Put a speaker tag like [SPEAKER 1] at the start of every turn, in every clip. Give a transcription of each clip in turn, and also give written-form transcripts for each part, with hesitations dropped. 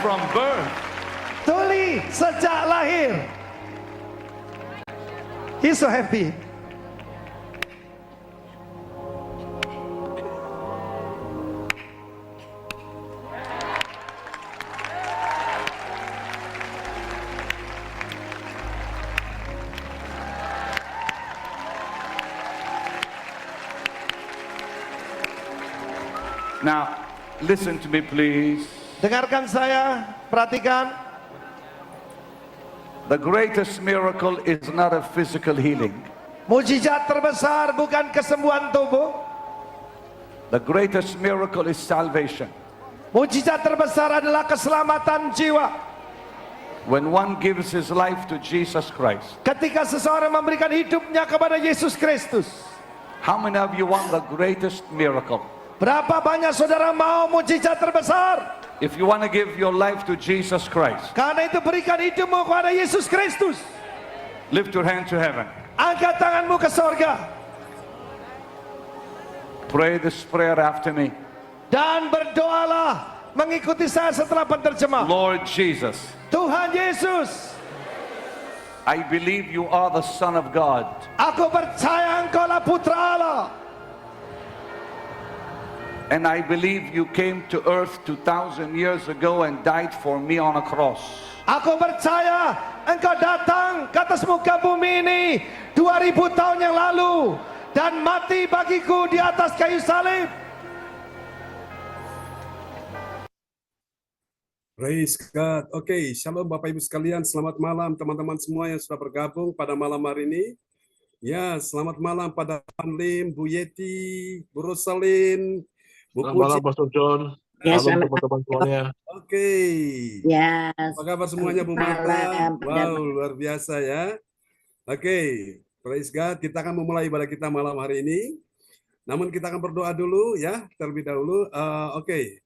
[SPEAKER 1] from birth.
[SPEAKER 2] Tuli sejak lahir. He's so happy.
[SPEAKER 1] Now, listen to me, please.
[SPEAKER 2] Dengarkan saya, perhatikan.
[SPEAKER 1] The greatest miracle is not a physical healing.
[SPEAKER 2] Mujizat terbesar bukan kesembuhan tubuh.
[SPEAKER 1] The greatest miracle is salvation.
[SPEAKER 2] Mujizat terbesar adalah keselamatan jiwa.
[SPEAKER 1] When one gives his life to Jesus Christ.
[SPEAKER 2] Ketika seseorang memberikan hidupnya kepada Yesus Kristus.
[SPEAKER 1] How many of you want the greatest miracle?
[SPEAKER 2] Berapa banyak saudara mau mujizat terbesar?
[SPEAKER 1] If you want to give your life to Jesus Christ,
[SPEAKER 2] Karena itu berikan hidupmu kepada Yesus Kristus.
[SPEAKER 1] lift your hand to heaven.
[SPEAKER 2] Angkat tanganmu ke sorga.
[SPEAKER 1] Pray this prayer after me.
[SPEAKER 2] Dan berdoalah mengikuti saya setelah penterjemah.
[SPEAKER 1] Lord Jesus,
[SPEAKER 2] Tuhan Yesus,
[SPEAKER 1] I believe you are the Son of God.
[SPEAKER 2] aku percaya Engkaulah Putra Allah.
[SPEAKER 1] And I believe you came to earth 2,000 years ago and died for me on a cross.
[SPEAKER 2] Aku percaya Engkau datang ke atas muka bumi ini 2000 tahun yang lalu dan mati bagiku di atas kayu salib.
[SPEAKER 3] Praise God. Oke, shalom Bapak Ibu sekalian. Selamat malam teman-teman semua yang sudah bergabung pada malam hari ini. Ya, selamat malam pada Lim, Bu Yeti, Bu Rosalin, Bu
[SPEAKER 4] Selamat malam,
[SPEAKER 3] Puji.
[SPEAKER 4] Pastor John.
[SPEAKER 5] Ya,
[SPEAKER 4] Salam
[SPEAKER 5] selamat
[SPEAKER 4] teman-teman semuanya.
[SPEAKER 3] Oke.
[SPEAKER 5] Ya,
[SPEAKER 3] Apa kabar semuanya, Bu
[SPEAKER 5] malam.
[SPEAKER 3] Marta? Wow, luar biasa ya. Oke, praise God. Kita akan memulai ibadah kita malam hari ini. Namun kita akan berdoa dulu ya, terlebih dahulu. Oke.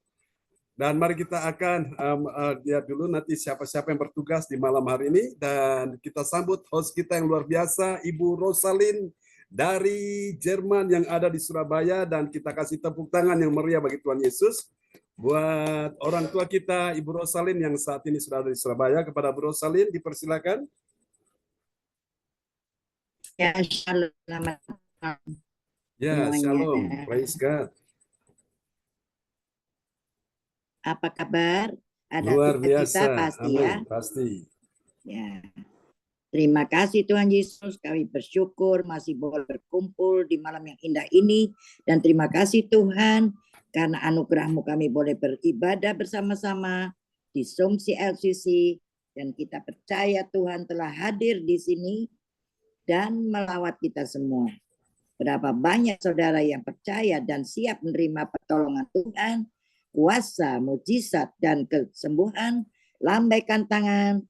[SPEAKER 3] Dan mari kita akan lihat dulu nanti siapa-siapa yang bertugas di malam hari ini. Dan kita sambut host kita yang luar biasa, Ibu Rosalin dari Jerman yang ada di Surabaya. Dan kita kasih tepuk tangan yang meriah bagi Tuhan Yesus. Buat orang tua kita, Ibu Rosalin yang saat ini sudah ada di Surabaya. Kepada Bu Rosalin, dipersilakan.
[SPEAKER 5] Ya, shalom. Selamat malam.
[SPEAKER 3] Ya,
[SPEAKER 5] Semuanya.
[SPEAKER 3] shalom. Praise God.
[SPEAKER 5] Apa kabar? Ada
[SPEAKER 3] Luar
[SPEAKER 5] kita
[SPEAKER 3] biasa.
[SPEAKER 5] pasti
[SPEAKER 3] Amin.
[SPEAKER 5] ya.
[SPEAKER 3] Pasti.
[SPEAKER 5] Ya. Terima kasih Tuhan Yesus, kami bersyukur masih boleh berkumpul di malam yang indah ini. Dan terima kasih Tuhan, karena anugerah-Mu kami boleh beribadah bersama-sama di Zoom CLCC. Dan kita percaya Tuhan telah hadir di sini dan melawat kita semua. Berapa banyak saudara yang percaya dan siap menerima pertolongan Tuhan, kuasa, mujizat, dan kesembuhan. Lambaikan tangan.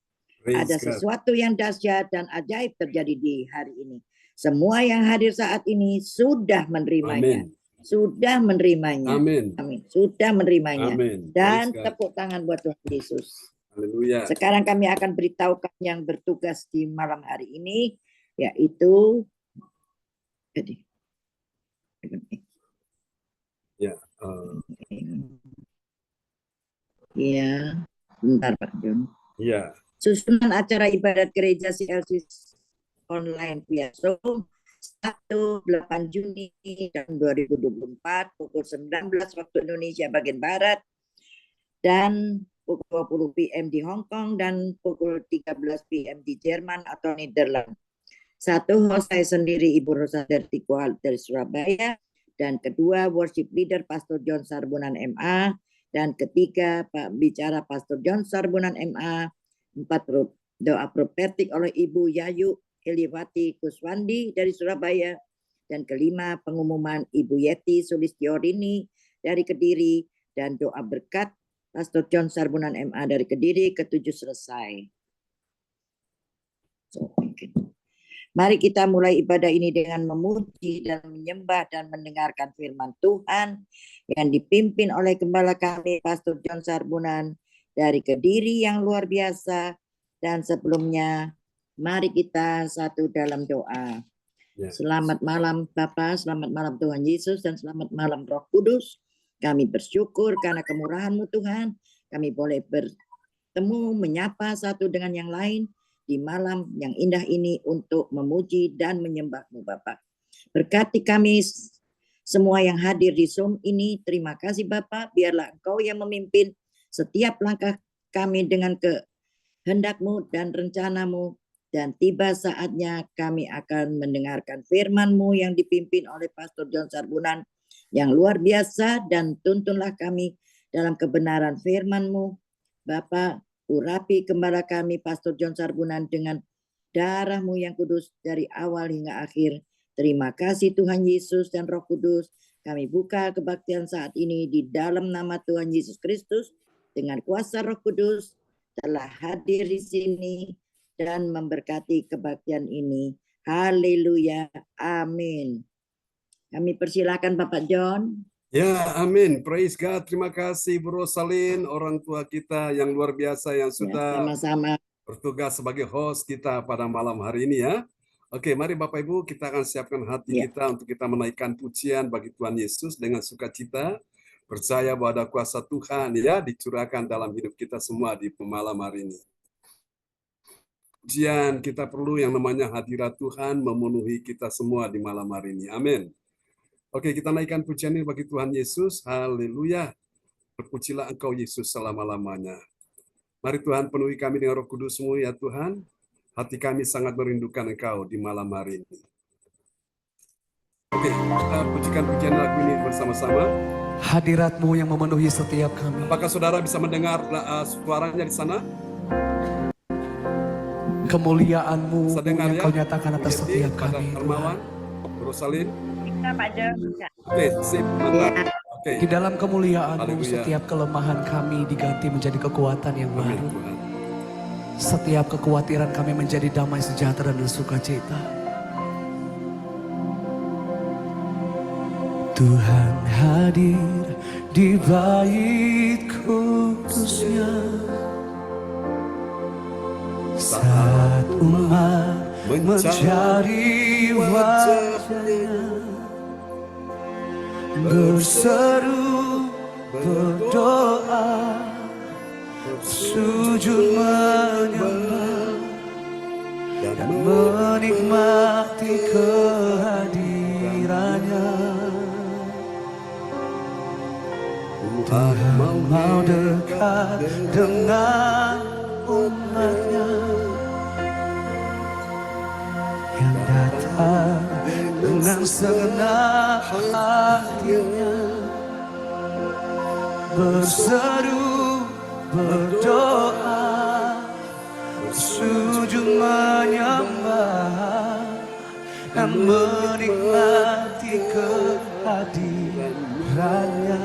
[SPEAKER 3] Praise
[SPEAKER 5] Ada
[SPEAKER 3] God.
[SPEAKER 5] sesuatu yang dahsyat dan ajaib terjadi di hari ini. Semua yang hadir saat ini sudah menerimanya.
[SPEAKER 3] Amin.
[SPEAKER 5] Sudah menerimanya.
[SPEAKER 3] Amin.
[SPEAKER 5] Amin. Sudah menerimanya.
[SPEAKER 3] Amin.
[SPEAKER 5] Dan
[SPEAKER 3] Praise God.
[SPEAKER 5] tepuk tangan buat Tuhan Yesus.
[SPEAKER 3] Haleluya.
[SPEAKER 5] Sekarang kami akan beritahukan yang bertugas di malam hari ini, yaitu
[SPEAKER 3] Ya.
[SPEAKER 5] ya, bentar Pak John.
[SPEAKER 3] Ya.
[SPEAKER 5] Susunan acara ibadat gereja CLCC online via Zoom 8 Juni tahun 2024 pukul 19 waktu Indonesia bagian Barat dan pukul 20 PM di Hong Kong dan pukul 13 PM di Jerman atau Nederland. Satu, host saya sendiri Ibu Rosa dari Surabaya, dan kedua worship leader Pastor John Sarbunan MA, dan ketiga Pak bicara Pastor John Sarbunan MA. 4, doa profetik oleh Ibu Yayu Eliwati Kuswandi dari Surabaya, dan kelima pengumuman Ibu Yeti Sulistiorini dari Kediri, dan doa berkat Pastor John Sarbunan MA dari Kediri. Ketujuh selesai. Mari kita mulai ibadah ini dengan memuji dan menyembah dan mendengarkan firman Tuhan yang dipimpin oleh Gembala kami Pastor John Sarbunan dari Kediri yang luar biasa. Dan sebelumnya mari kita satu dalam doa.
[SPEAKER 3] Ya.
[SPEAKER 5] Selamat malam Bapa, selamat malam Tuhan Yesus, dan selamat malam Roh Kudus. Kami bersyukur karena kemurahan-Mu Tuhan. Kami boleh bertemu, menyapa satu dengan yang lain di malam yang indah ini untuk memuji dan menyembah-Mu Bapa. Berkati kami semua yang hadir di Zoom ini. Terima kasih Bapa, biarlah Engkau yang memimpin setiap langkah kami dengan kehendak-Mu dan rencana-Mu. Dan tiba saatnya kami akan mendengarkan firman-Mu yang dipimpin oleh Pastor John Sarbunan yang luar biasa, dan tuntunlah kami dalam kebenaran firman-Mu. Bapa, urapi gembala kami Pastor John Sarbunan dengan darah-Mu yang kudus dari awal hingga akhir. Terima kasih Tuhan Yesus dan Roh Kudus. Kami buka kebaktian saat ini di dalam nama Tuhan Yesus Kristus, dengan kuasa Roh Kudus telah hadir di sini dan memberkati kebaktian ini. Haleluya. Amin. Kami persilakan Bapak John.
[SPEAKER 3] Ya, amin. Praise God. Terima kasih Bu Rosalin, orang tua kita yang luar biasa yang sudah
[SPEAKER 5] Sama-sama.
[SPEAKER 3] bertugas sebagai host kita pada malam hari ini ya. Oke, mari Bapak Ibu, kita akan siapkan hati kita untuk kita menaikkan pujian bagi Tuhan Yesus dengan sukacita. Percaya bahwa ada kuasa Tuhan ya dicurahkan dalam hidup kita semua di malam hari ini. Pujian kita perlu yang namanya hadirat Tuhan memenuhi kita semua di malam hari ini. Amin. Oke, kita naikkan pujian ini bagi Tuhan Yesus. Haleluya. Terpujilah Engkau Yesus selama-lamanya. Mari Tuhan penuhi kami dengan Roh Kudus-Mu ya Tuhan. Hati kami sangat merindukan Engkau di malam hari ini. Oke, kita pujikan pujian lagu ini bersama-sama.
[SPEAKER 4] Hadirat-Mu yang memenuhi setiap kami.
[SPEAKER 3] Apakah saudara bisa mendengar suaranya di sana?
[SPEAKER 4] Kemuliaan-Mu
[SPEAKER 3] Sedengar
[SPEAKER 4] yang
[SPEAKER 3] ya?
[SPEAKER 4] Kau nyatakan atas setiap
[SPEAKER 3] Pada
[SPEAKER 4] kami.
[SPEAKER 3] Hermawan, Rosalin.
[SPEAKER 5] Bisa Pak John.
[SPEAKER 3] Oke, sip, mantap. Oke,
[SPEAKER 4] Di dalam kemuliaan-Mu
[SPEAKER 3] Haleluya.
[SPEAKER 4] setiap kelemahan kami diganti menjadi kekuatan yang
[SPEAKER 3] amin
[SPEAKER 4] baru.
[SPEAKER 3] Tuhan.
[SPEAKER 4] Setiap kekhawatiran kami menjadi damai sejahtera dan sukacita. Tuhan hadir di bait kudus-Nya saat umat mencari wajah-Nya, berseru, berdoa, sujud menyembah dan menikmati kehadirannya. Tuhan mau dekat dengan umatnya yang datang dengan segenap hatinya, berseru, berdoa, bersujud menyembah dan menikmati kehadirannya.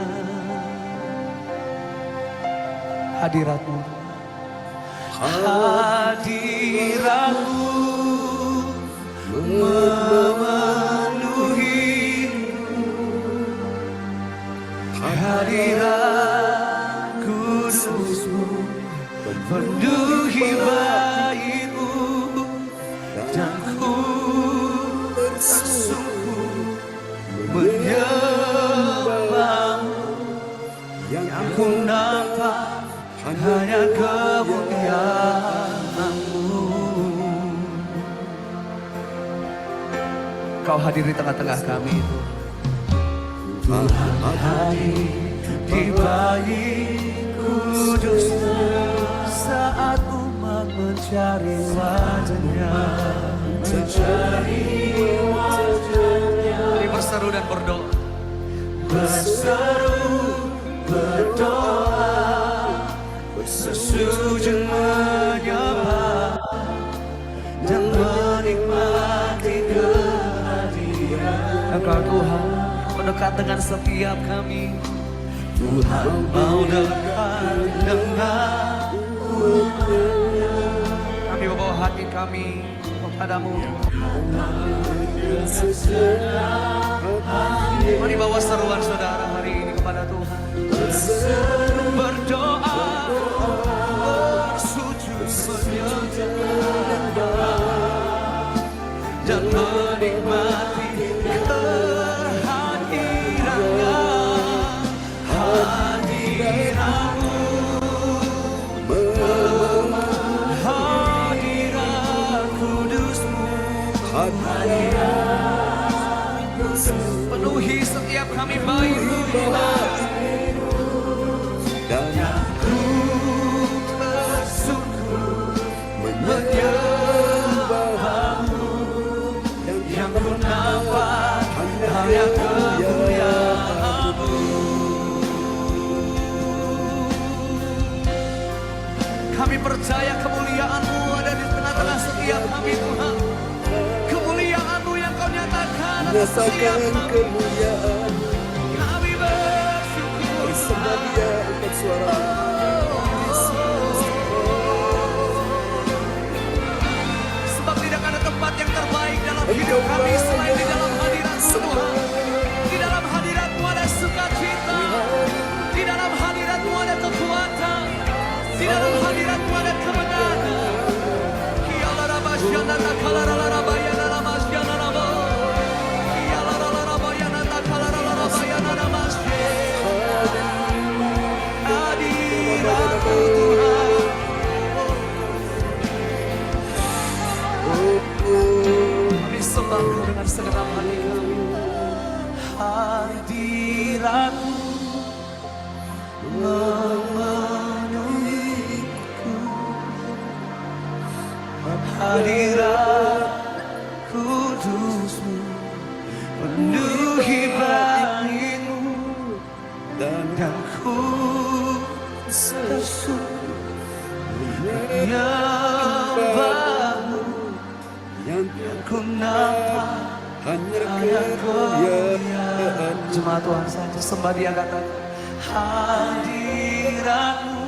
[SPEAKER 4] Hadirat-Mu, hadirat-Mu memenuhiku, hadirat kudus-Mu penuhi bait-Mu, dan ku bersungguh menyembah-Mu. Yang ku nampak hanya kemuliaan-Mu. Kau hadir di tengah-tengah kami. Tuhan hadir di bait kudus-Nya saat umat mencari wajah-Nya, mencari wajah-Nya. Mari berseru dan berdoa. Berseru, berdoa, bersujud menyembah dan menikmati kehadiran Engkau Tuhan. Kau dekat dengan setiap kami. Tuhan mau dekat dengan umatnya. Kami membawa hati kami kepadamu. Mari bawa seruan saudara hari ini kepada Tuhan. Berdoa, bersujud menyembah dan menikmati kehadiran-Nya. Hadirat-Mu kami baik-Mu Tuhan.
[SPEAKER 3] Dan
[SPEAKER 4] Ku tersungkur
[SPEAKER 3] menyembah-Mu
[SPEAKER 4] yang ku nampak hanya kemuliaan-Mu. Kami percaya kemuliaan-Mu ada di tengah-tengah setiap kami Tuhan. Kemuliaan-Mu yang Kau nyatakan atas setiap
[SPEAKER 3] nyatakan
[SPEAKER 4] kami.
[SPEAKER 3] kemuliaan.
[SPEAKER 4] Kami bersyukur
[SPEAKER 3] Bersembah Dia angkat suara.
[SPEAKER 4] sebab tidak ada tempat yang terbaik dalam hidup kami selain di dalam hadirat-Mu Tuhan. Di dalam hadirat-Mu ada sukacita. Di dalam hadirat-Mu ada kekuatan. Di dalam hadirat-Mu ada kemenangan. Kiala rabasyana takala rabayana ramasyana rabo. Kiala rabayana takala rabayana ramasye. Hadirat-Mu Tuhan. Kami sembah Kau dengan segenap hati kami. Hadirat-Mu memenuhiku. Hadirat kudus-Mu penuhi bait-Mu.
[SPEAKER 3] Dan
[SPEAKER 4] Ku tersungkur menyembah-Mu.
[SPEAKER 3] yang
[SPEAKER 4] Ku nampak
[SPEAKER 3] hanya
[SPEAKER 4] hanya
[SPEAKER 3] kemuliaan.
[SPEAKER 4] Jemaat Tuhan saja sembah Dia, katakan hadirat-Mu,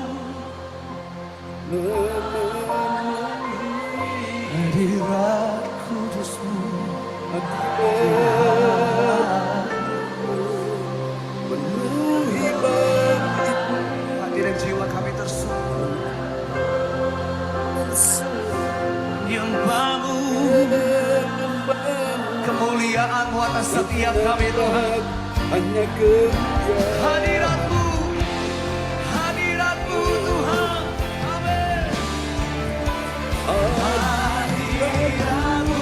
[SPEAKER 4] hadirat kudus-Mu
[SPEAKER 3] Penuhi bait-Mu.
[SPEAKER 4] hadirat jiwa kami tersungkur menyembah-Mu. Kemuliaan-Mu atas setiap kami Tuhan.
[SPEAKER 3] Hanya kemuliaan.
[SPEAKER 4] Hadirat-Mu, hadirat-Mu Tuhan. Amin. Hadirat-Mu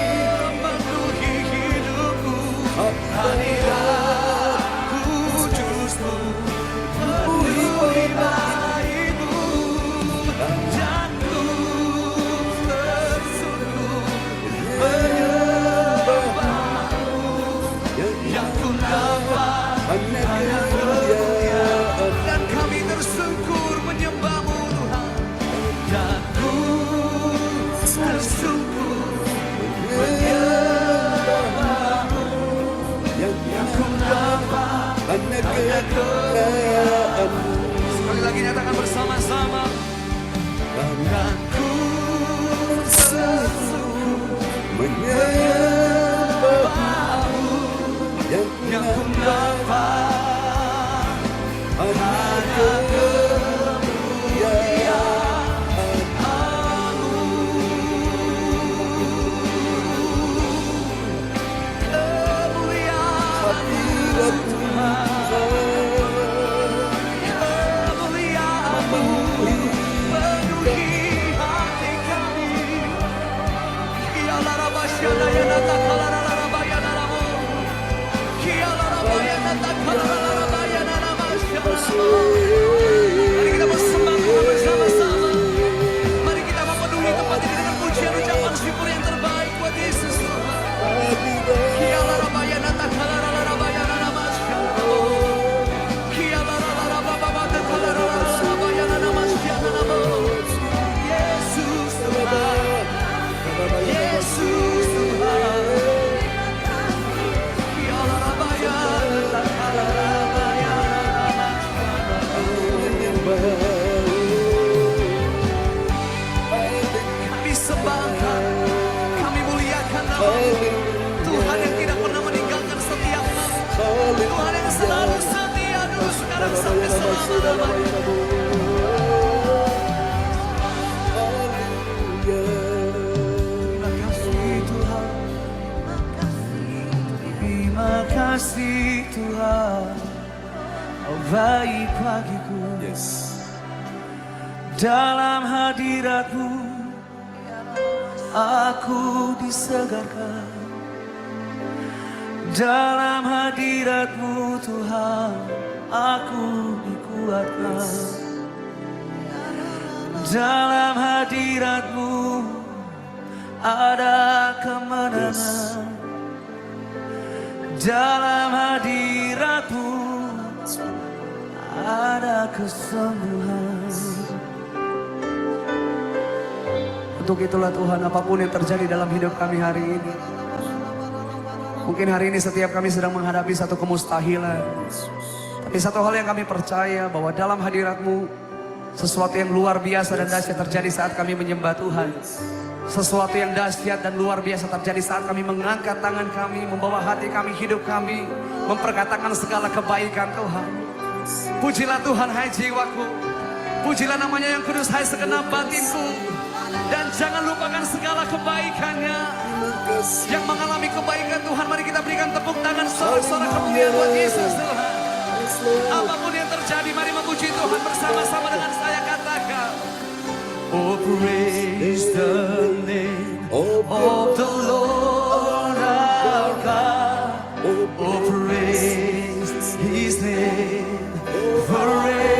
[SPEAKER 4] memenuhi hidupku. Hadirat kudus-Mu memenuhi bait-Mu. Dan ku tersungkur yang ku nampak
[SPEAKER 3] Hanya kemuliaan.
[SPEAKER 4] dan kami tersungkur menyembah-Mu Tuhan. Dan ku tersungkur menyembah-Mu yang ku nampak
[SPEAKER 3] Hanya kemuliaan.
[SPEAKER 4] sekali lagi nyatakan bersama-sama. Dan ku tersungkur
[SPEAKER 3] Menyembah-Mu
[SPEAKER 4] yang ku nampak
[SPEAKER 3] hanya kemuliaan. Hadirat
[SPEAKER 4] kemuliaan-Mu penuhi hati kami. Kiala rabasyana yana takala rabayana ramo. Kiala rabayana takala rabayana ramasyana ramo. Mari kita bersembah Tuhan bersama-sama. Mari kita memenuhi tempat ini dengan pujian ucapan syukur yang terbaik buat Yesus Tuhan. Kiala rabayana takala rabayana ramasyana ramo. Kiala rabababa takala rabayana ramasyana ramo. Yesus Tuhan, Yesus Tuhan. Kiala rabayana takala rabayana ramasyana ramo. Kami sembahkan, kami muliakan nama-Mu. Tuhan yang tidak pernah meninggalkan setiap kami. Tuhan yang selalu setia dulu sekarang sampai selama-lamanya. Terima kasih Tuhan. Terima kasih Tuhan. Kau baik bagiku.
[SPEAKER 3] Yes.
[SPEAKER 4] Dalam hadirat-Mu aku disegarkan. Dalam hadirat-Mu Tuhan, aku dikuatkan. Dalam hadirat-Mu ada kemenangan. Dalam hadirat-Mu ada kesembuhan. Untuk itulah Tuhan, apapun yang terjadi dalam hidup kami hari ini, mungkin hari ini setiap kami sedang menghadapi satu kemustahilan, tapi satu hal yang kami percaya, bahwa dalam hadirat-Mu sesuatu yang luar biasa dan dahsyat terjadi saat kami menyembah Tuhan. Sesuatu yang dahsyat dan luar biasa terjadi saat kami mengangkat tangan kami, membawa hati kami, hidup kami, memperkatakan segala kebaikan Tuhan. Pujilah Tuhan, hai jiwaku. Pujilah namanya yang kudus, hai segenap batinku. Dan jangan lupakan segala kebaikannya. Yang mengalami kebaikan Tuhan, mari kita berikan tepuk tangan, sorak-sorak kemuliaan buat Yesus Tuhan. Apapun yang terjadi, mari memuji Tuhan bersama-sama dengan saya. Katakan, oh praise the name of the Lord our God. Oh praise His name forevermore.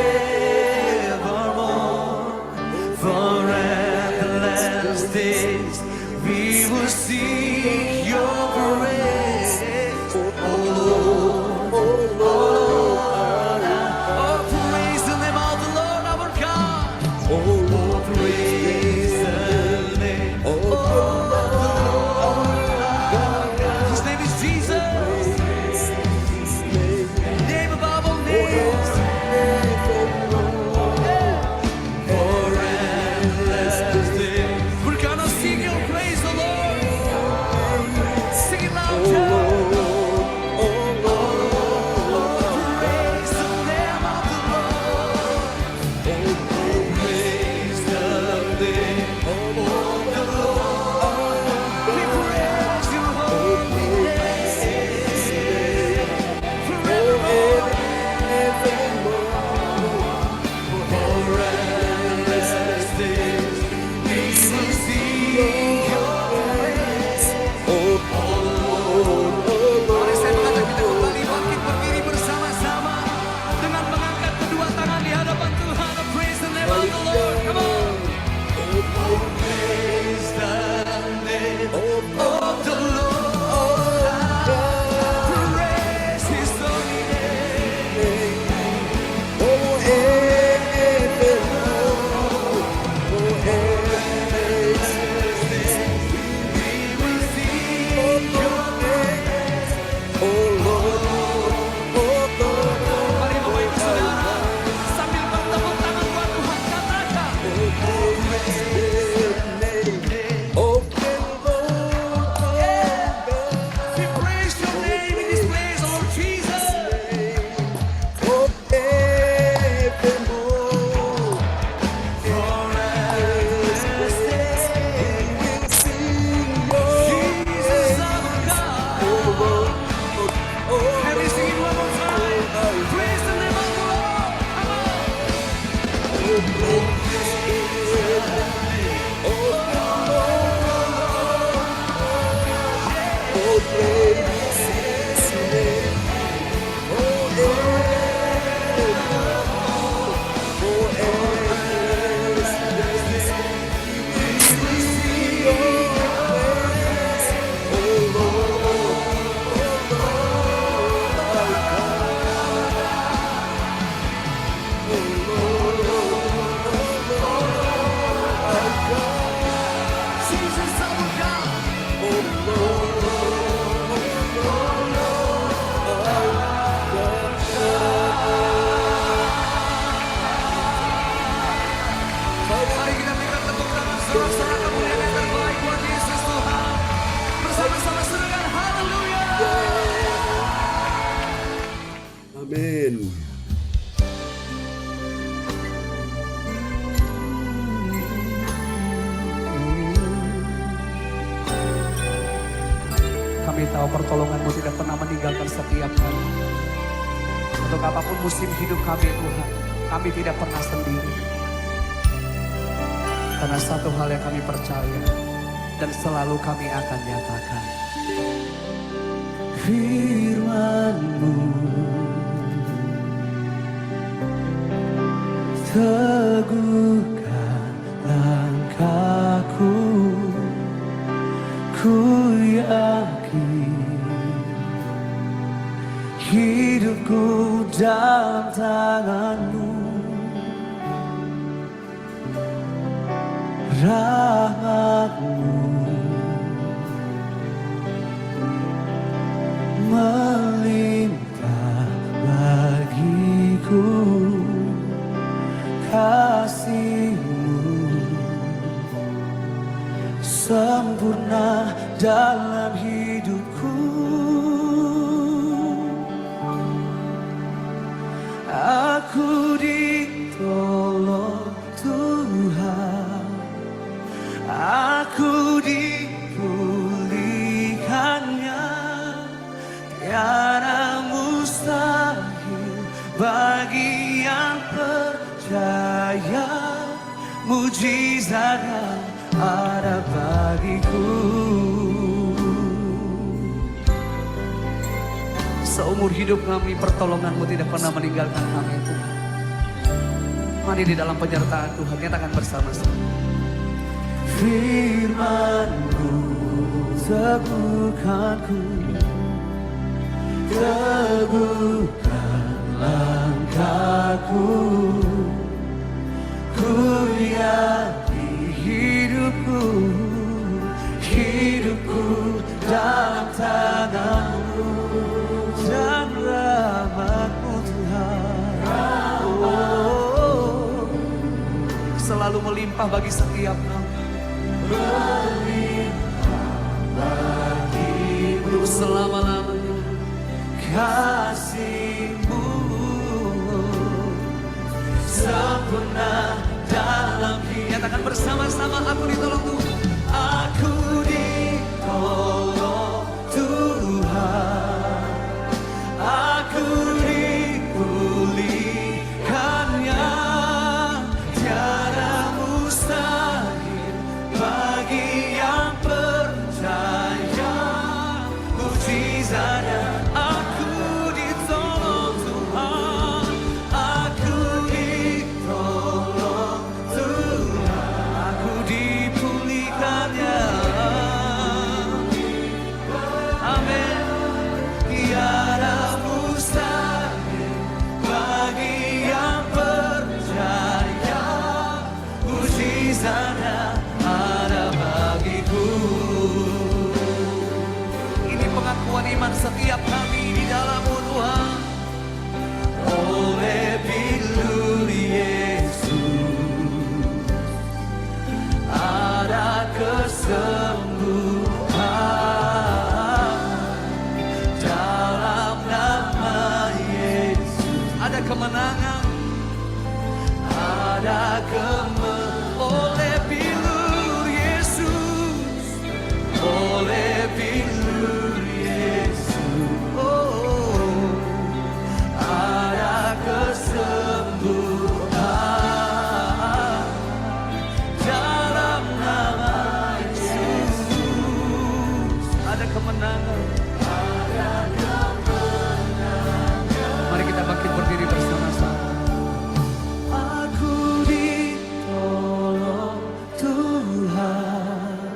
[SPEAKER 4] For endless days we will sing your praise, oh Lord, oh Lord. Oh praise the name of the Lord our God. Oh praise the name of the Lord our God. His name is Jesus, name above all names. For endless days we're gonna sing your praise, oh Lord. Sing it loud, child. Praise the name of the Lord. Praise the name of the Lord. We praise your holy name forevermore. For endless days we will sing your praise, oh Lord. Mari saya mengajak kita kembali bangkit berdiri bersama-sama dengan mengangkat kedua tangan di hadapan Tuhan. Praise the name of the Lord. Come on. Praise the name of the Lord. Praise His holy name. We will sing your praise, oh Lord. Mari Bapak Ibu Saudara, sambil bertepuk tangan buat Tuhan, katakan, we praise your name in this place, oh Lord Jesus. For endless days, Jesus our God. Can we sing it one more time? Praise the name of the Lord. Come on. Jesus our God. Mari kita berikan tepuk tangan, sorak-sorak kemuliaan yang terbaik buat Yesus Tuhan. Bersama-sama serukan haleluya.
[SPEAKER 3] Amin.
[SPEAKER 4] Kami tahu pertolongan-Mu tidak pernah meninggalkan setiap kami. Untuk apapun musim hidup kami Tuhan, kami tidak pernah sendiri. Karena satu hal yang kami percaya dan selalu kami akan nyatakan, firman-Mu, teguhkan langkahku, ku yakin hidupku dalam tangan-Mu, rahmat-Mu melimpah bagiku, kasih-Mu sempurna dalam hidupku. Aku ditolong Tuhan, aku dipulihkannya, tiada mustahil bagi yang percaya, mujizatnya ada bagiku. Seumur hidup kami pertolongan-Mu tidak pernah meninggalkan kami Tuhan. Mari di dalam penyertaan Tuhan nyatakan bersama-sama. Firman-Mu teguhkanku, teguhkan langkahku, ku yakin hidupku dalam tangan-Mu, dan rahmat-Mu Tuhan selalu melimpah bagi setiap kami, untuk selama-lamanya. Kasih-Mu sempurna dalam hidup. Nyatakan bersama-sama, aku ditolong Tuhan, aku ditolong Tuhan, aku dipulihkannya, tiada mustahil bagi yang percaya, mujizatnya. Aku ditolong Tuhan, aku ditolong Tuhan, aku dipulihkannya. Amin. Tiada mustahil bagi yang percaya, mujizatnya ada bagiku. Ini pengakuan iman setiap kami di dalam-Mu Tuhan. Oleh bilur Yesus ada kesembuhan, dalam nama Yesus ada kemenangan, ada oleh bilur Yesus, oleh bilur Yesus, oh, ada kesembuhan dalam nama Yesus, ada kemenangan. Mari kita bangkit berdiri bersama-sama. Aku ditolong Tuhan,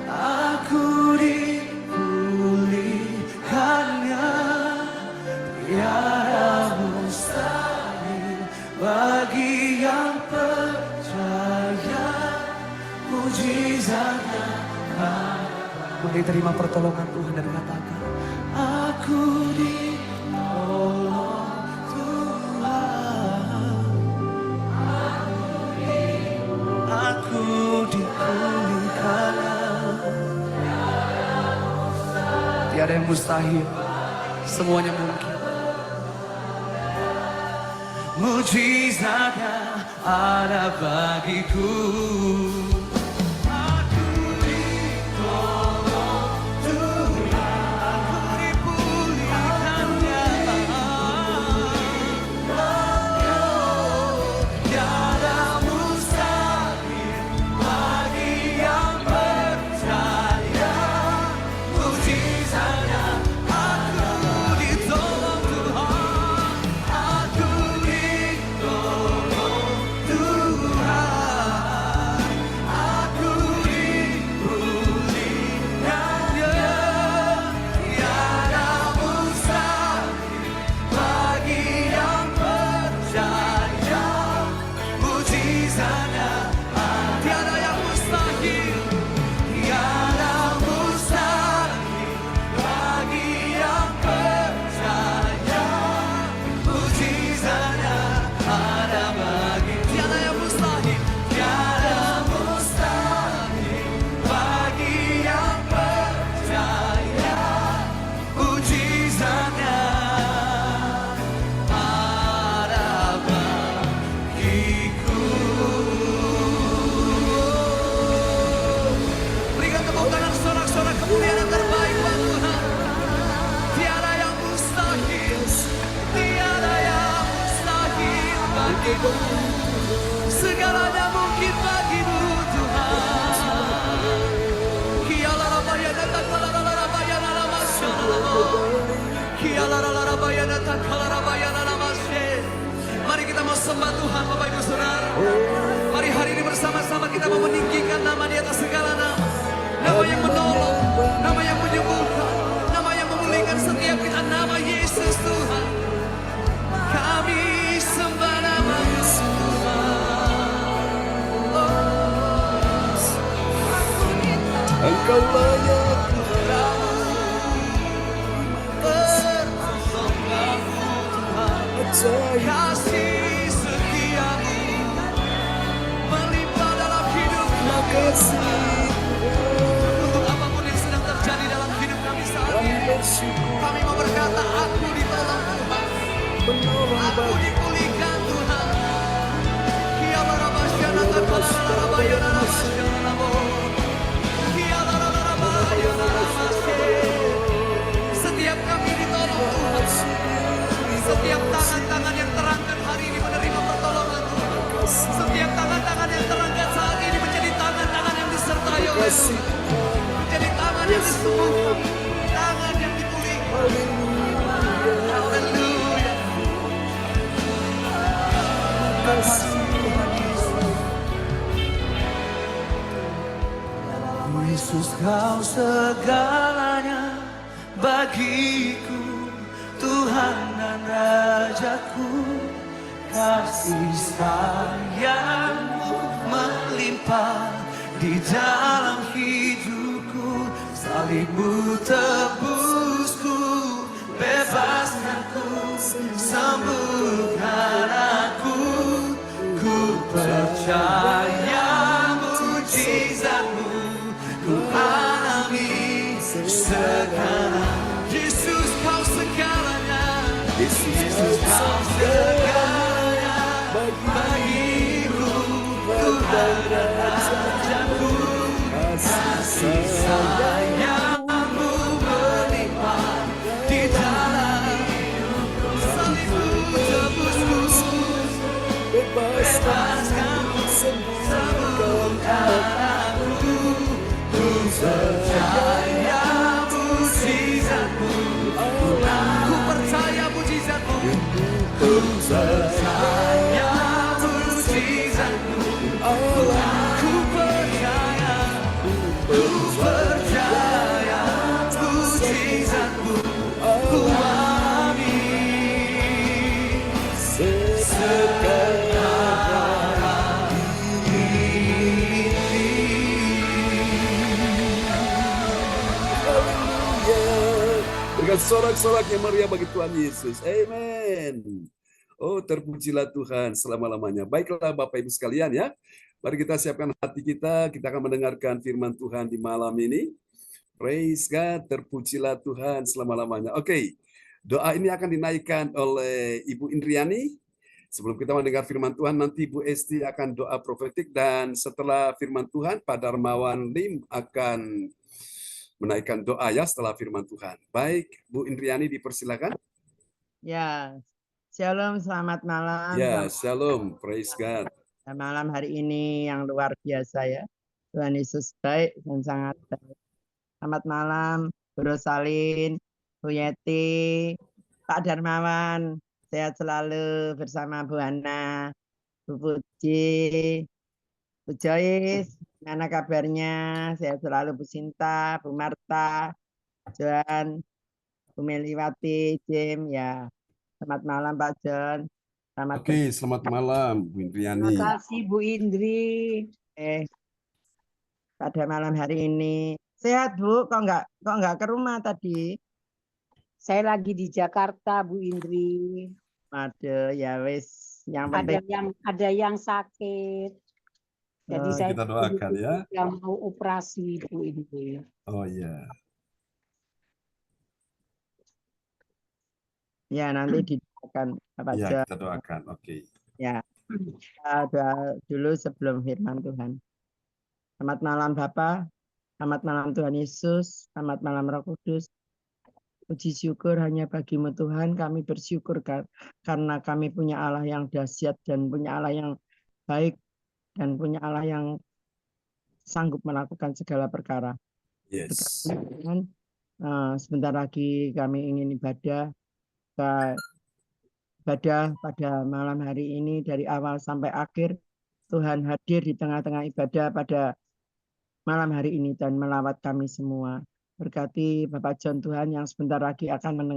[SPEAKER 4] aku dipulihkannya, tiada mustahil bagi yang percaya, mujizatnya. Mari terima pertolongan Tuhan dan katakan, aku ditolong Tuhan, aku dipulihkan. Tiada yang mustahil, semuanya mungkin. Mujizatnya ada bagiku. bagimu, segalanya mungkin bagimu Tuhan. Kialarabaya datakalarabaya nalamasyalabo. Kialarabaya datakalarabaya nalamasye. Mari kita mau sembah Tuhan Bapak Ibu Saudara. Mari hari ini bersama-sama kita mau meninggikan nama di atas segala nama. Nama yang menolong, nama yang menyembuhkan, nama yang memulihkan setiap kita, nama Yesus Tuhan. Kami sembah nama Yesus Tuhan.
[SPEAKER 3] Engkau layak
[SPEAKER 4] kasih setiamu melimpah dalam hidup kami. Untuk apapun yang sedang terjadi dalam hidup kami saat ini, kami mau berkata, aku ditolong Tuhan, aku dipulihkan Tuhan. Setiap kami ditolong Tuhan. Setiap tangan-tangan yang terangkat hari ini menerima pertolongan Tuhan. Setiap tangan-tangan yang terangkat saat ini menjadi tangan-tangan yang disertai oleh Tuhan. Menjadi tangan yang disembuhkan, tangan yang dipulihkan. Haleluya. Yesus, kau segalanya bagiku, Tuhan dan Rajaku. Kasih sayangmu melimpah di dalam hidupku. Salibmu tebusku, bebaskanku, sembuhkan aku. Ku percaya mujizatmu, ku alami sekarang. Yesus, kau segalanya. Yesus, kau segalanya bagiku, Tuhan dan Rajaku. Kasih sayangmu melimpah di dalam hidupku. Salibmu tebusku, bebaskanku, sembuhkan aku. Ku percaya mujizatmu, ku percaya mujizatmu, ku percaya mujizatmu, ku percaya mujizatmu, ku alami sekarang ini.
[SPEAKER 3] Dengan sorak-sorak yang meriah bagi Tuhan Yesus. Amen. Oh, terpujilah Tuhan selama-lamanya. Baiklah Bapak Ibu sekalian ya. Mari kita siapkan hati kita akan mendengarkan firman Tuhan di malam ini. Praise God, terpujilah Tuhan selama-lamanya. Oke, doa ini akan dinaikkan oleh Ibu Indriani. Sebelum kita mendengar firman Tuhan, nanti Ibu Esti akan doa profetik. Dan setelah firman Tuhan, Pak Darmawan Lim akan menaikkan doa ya setelah firman Tuhan. Baik, Bu Indriani dipersilakan.
[SPEAKER 6] Ya, shalom, selamat malam.
[SPEAKER 3] Ya, shalom, praise God.
[SPEAKER 6] Malam hari ini yang luar biasa ya. Tuhan Yesus baik dan sangat baik. Selamat malam, Bu Rosalin, Bu Yeti, Pak Darmawan. Sehat selalu bersama Bu Hana, Bu Puji, Bu Joyce. Gimana kabarnya? Sehat selalu Bu Sinta, Bu Marta, Johan, Bu Meliwati, Jim. Ya, selamat malam Pak John. Selamat
[SPEAKER 3] Oke, selamat malam Bu Indriani.
[SPEAKER 6] Terima kasih Bu Indri. Pada malam hari ini sehat Bu, kok nggak ke rumah tadi?
[SPEAKER 7] Saya lagi di Jakarta, Bu Indri.
[SPEAKER 6] Aduh, ya wis, yang penting
[SPEAKER 7] Ada yang sakit. Jadi saya
[SPEAKER 3] Kita doakan ya.
[SPEAKER 7] yang mau operasi, Bu Indri.
[SPEAKER 3] Oh iya.
[SPEAKER 6] ya nanti didoakan Pak
[SPEAKER 3] Ya,
[SPEAKER 6] John.
[SPEAKER 3] kita doakan. Oke.
[SPEAKER 6] Ya, doa dulu sebelum firman Tuhan. Selamat malam Bapak, selamat malam Tuhan Yesus, selamat malam Roh Kudus. Puji syukur hanya bagi-Mu Tuhan, kami bersyukur karena kami punya Allah yang dahsyat dan punya Allah yang baik dan punya Allah yang sanggup melakukan segala perkara.
[SPEAKER 3] Yes.
[SPEAKER 6] Tuhan, sebentar lagi kami ingin ibadah pada malam hari ini dari awal sampai akhir. Tuhan hadir di tengah-tengah ibadah pada malam hari ini dan melawat kami semua. Berkati Bapak John Tuhan yang sebentar lagi akan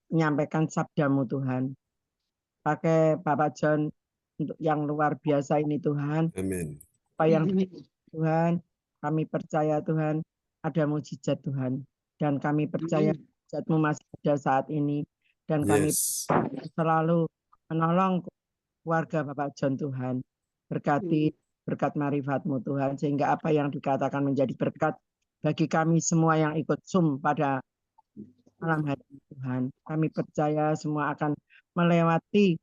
[SPEAKER 6] menyampaikan sabda-Mu Tuhan. Pakai Bapak John untuk yang luar biasa ini Tuhan.
[SPEAKER 3] Amin.
[SPEAKER 6] Apa yang Tuhan, kami percaya Tuhan ada mujizat Tuhan. Dan kami percaya mujizat-Mu masih ada saat ini. Dan kami selalu menolong keluarga Bapak John Tuhan. Berkati berkat marifat-Mu Tuhan, sehingga apa yang dikatakan menjadi berkat bagi kami semua yang ikut Zoom pada malam hari ini Tuhan. Kami percaya semua akan melewati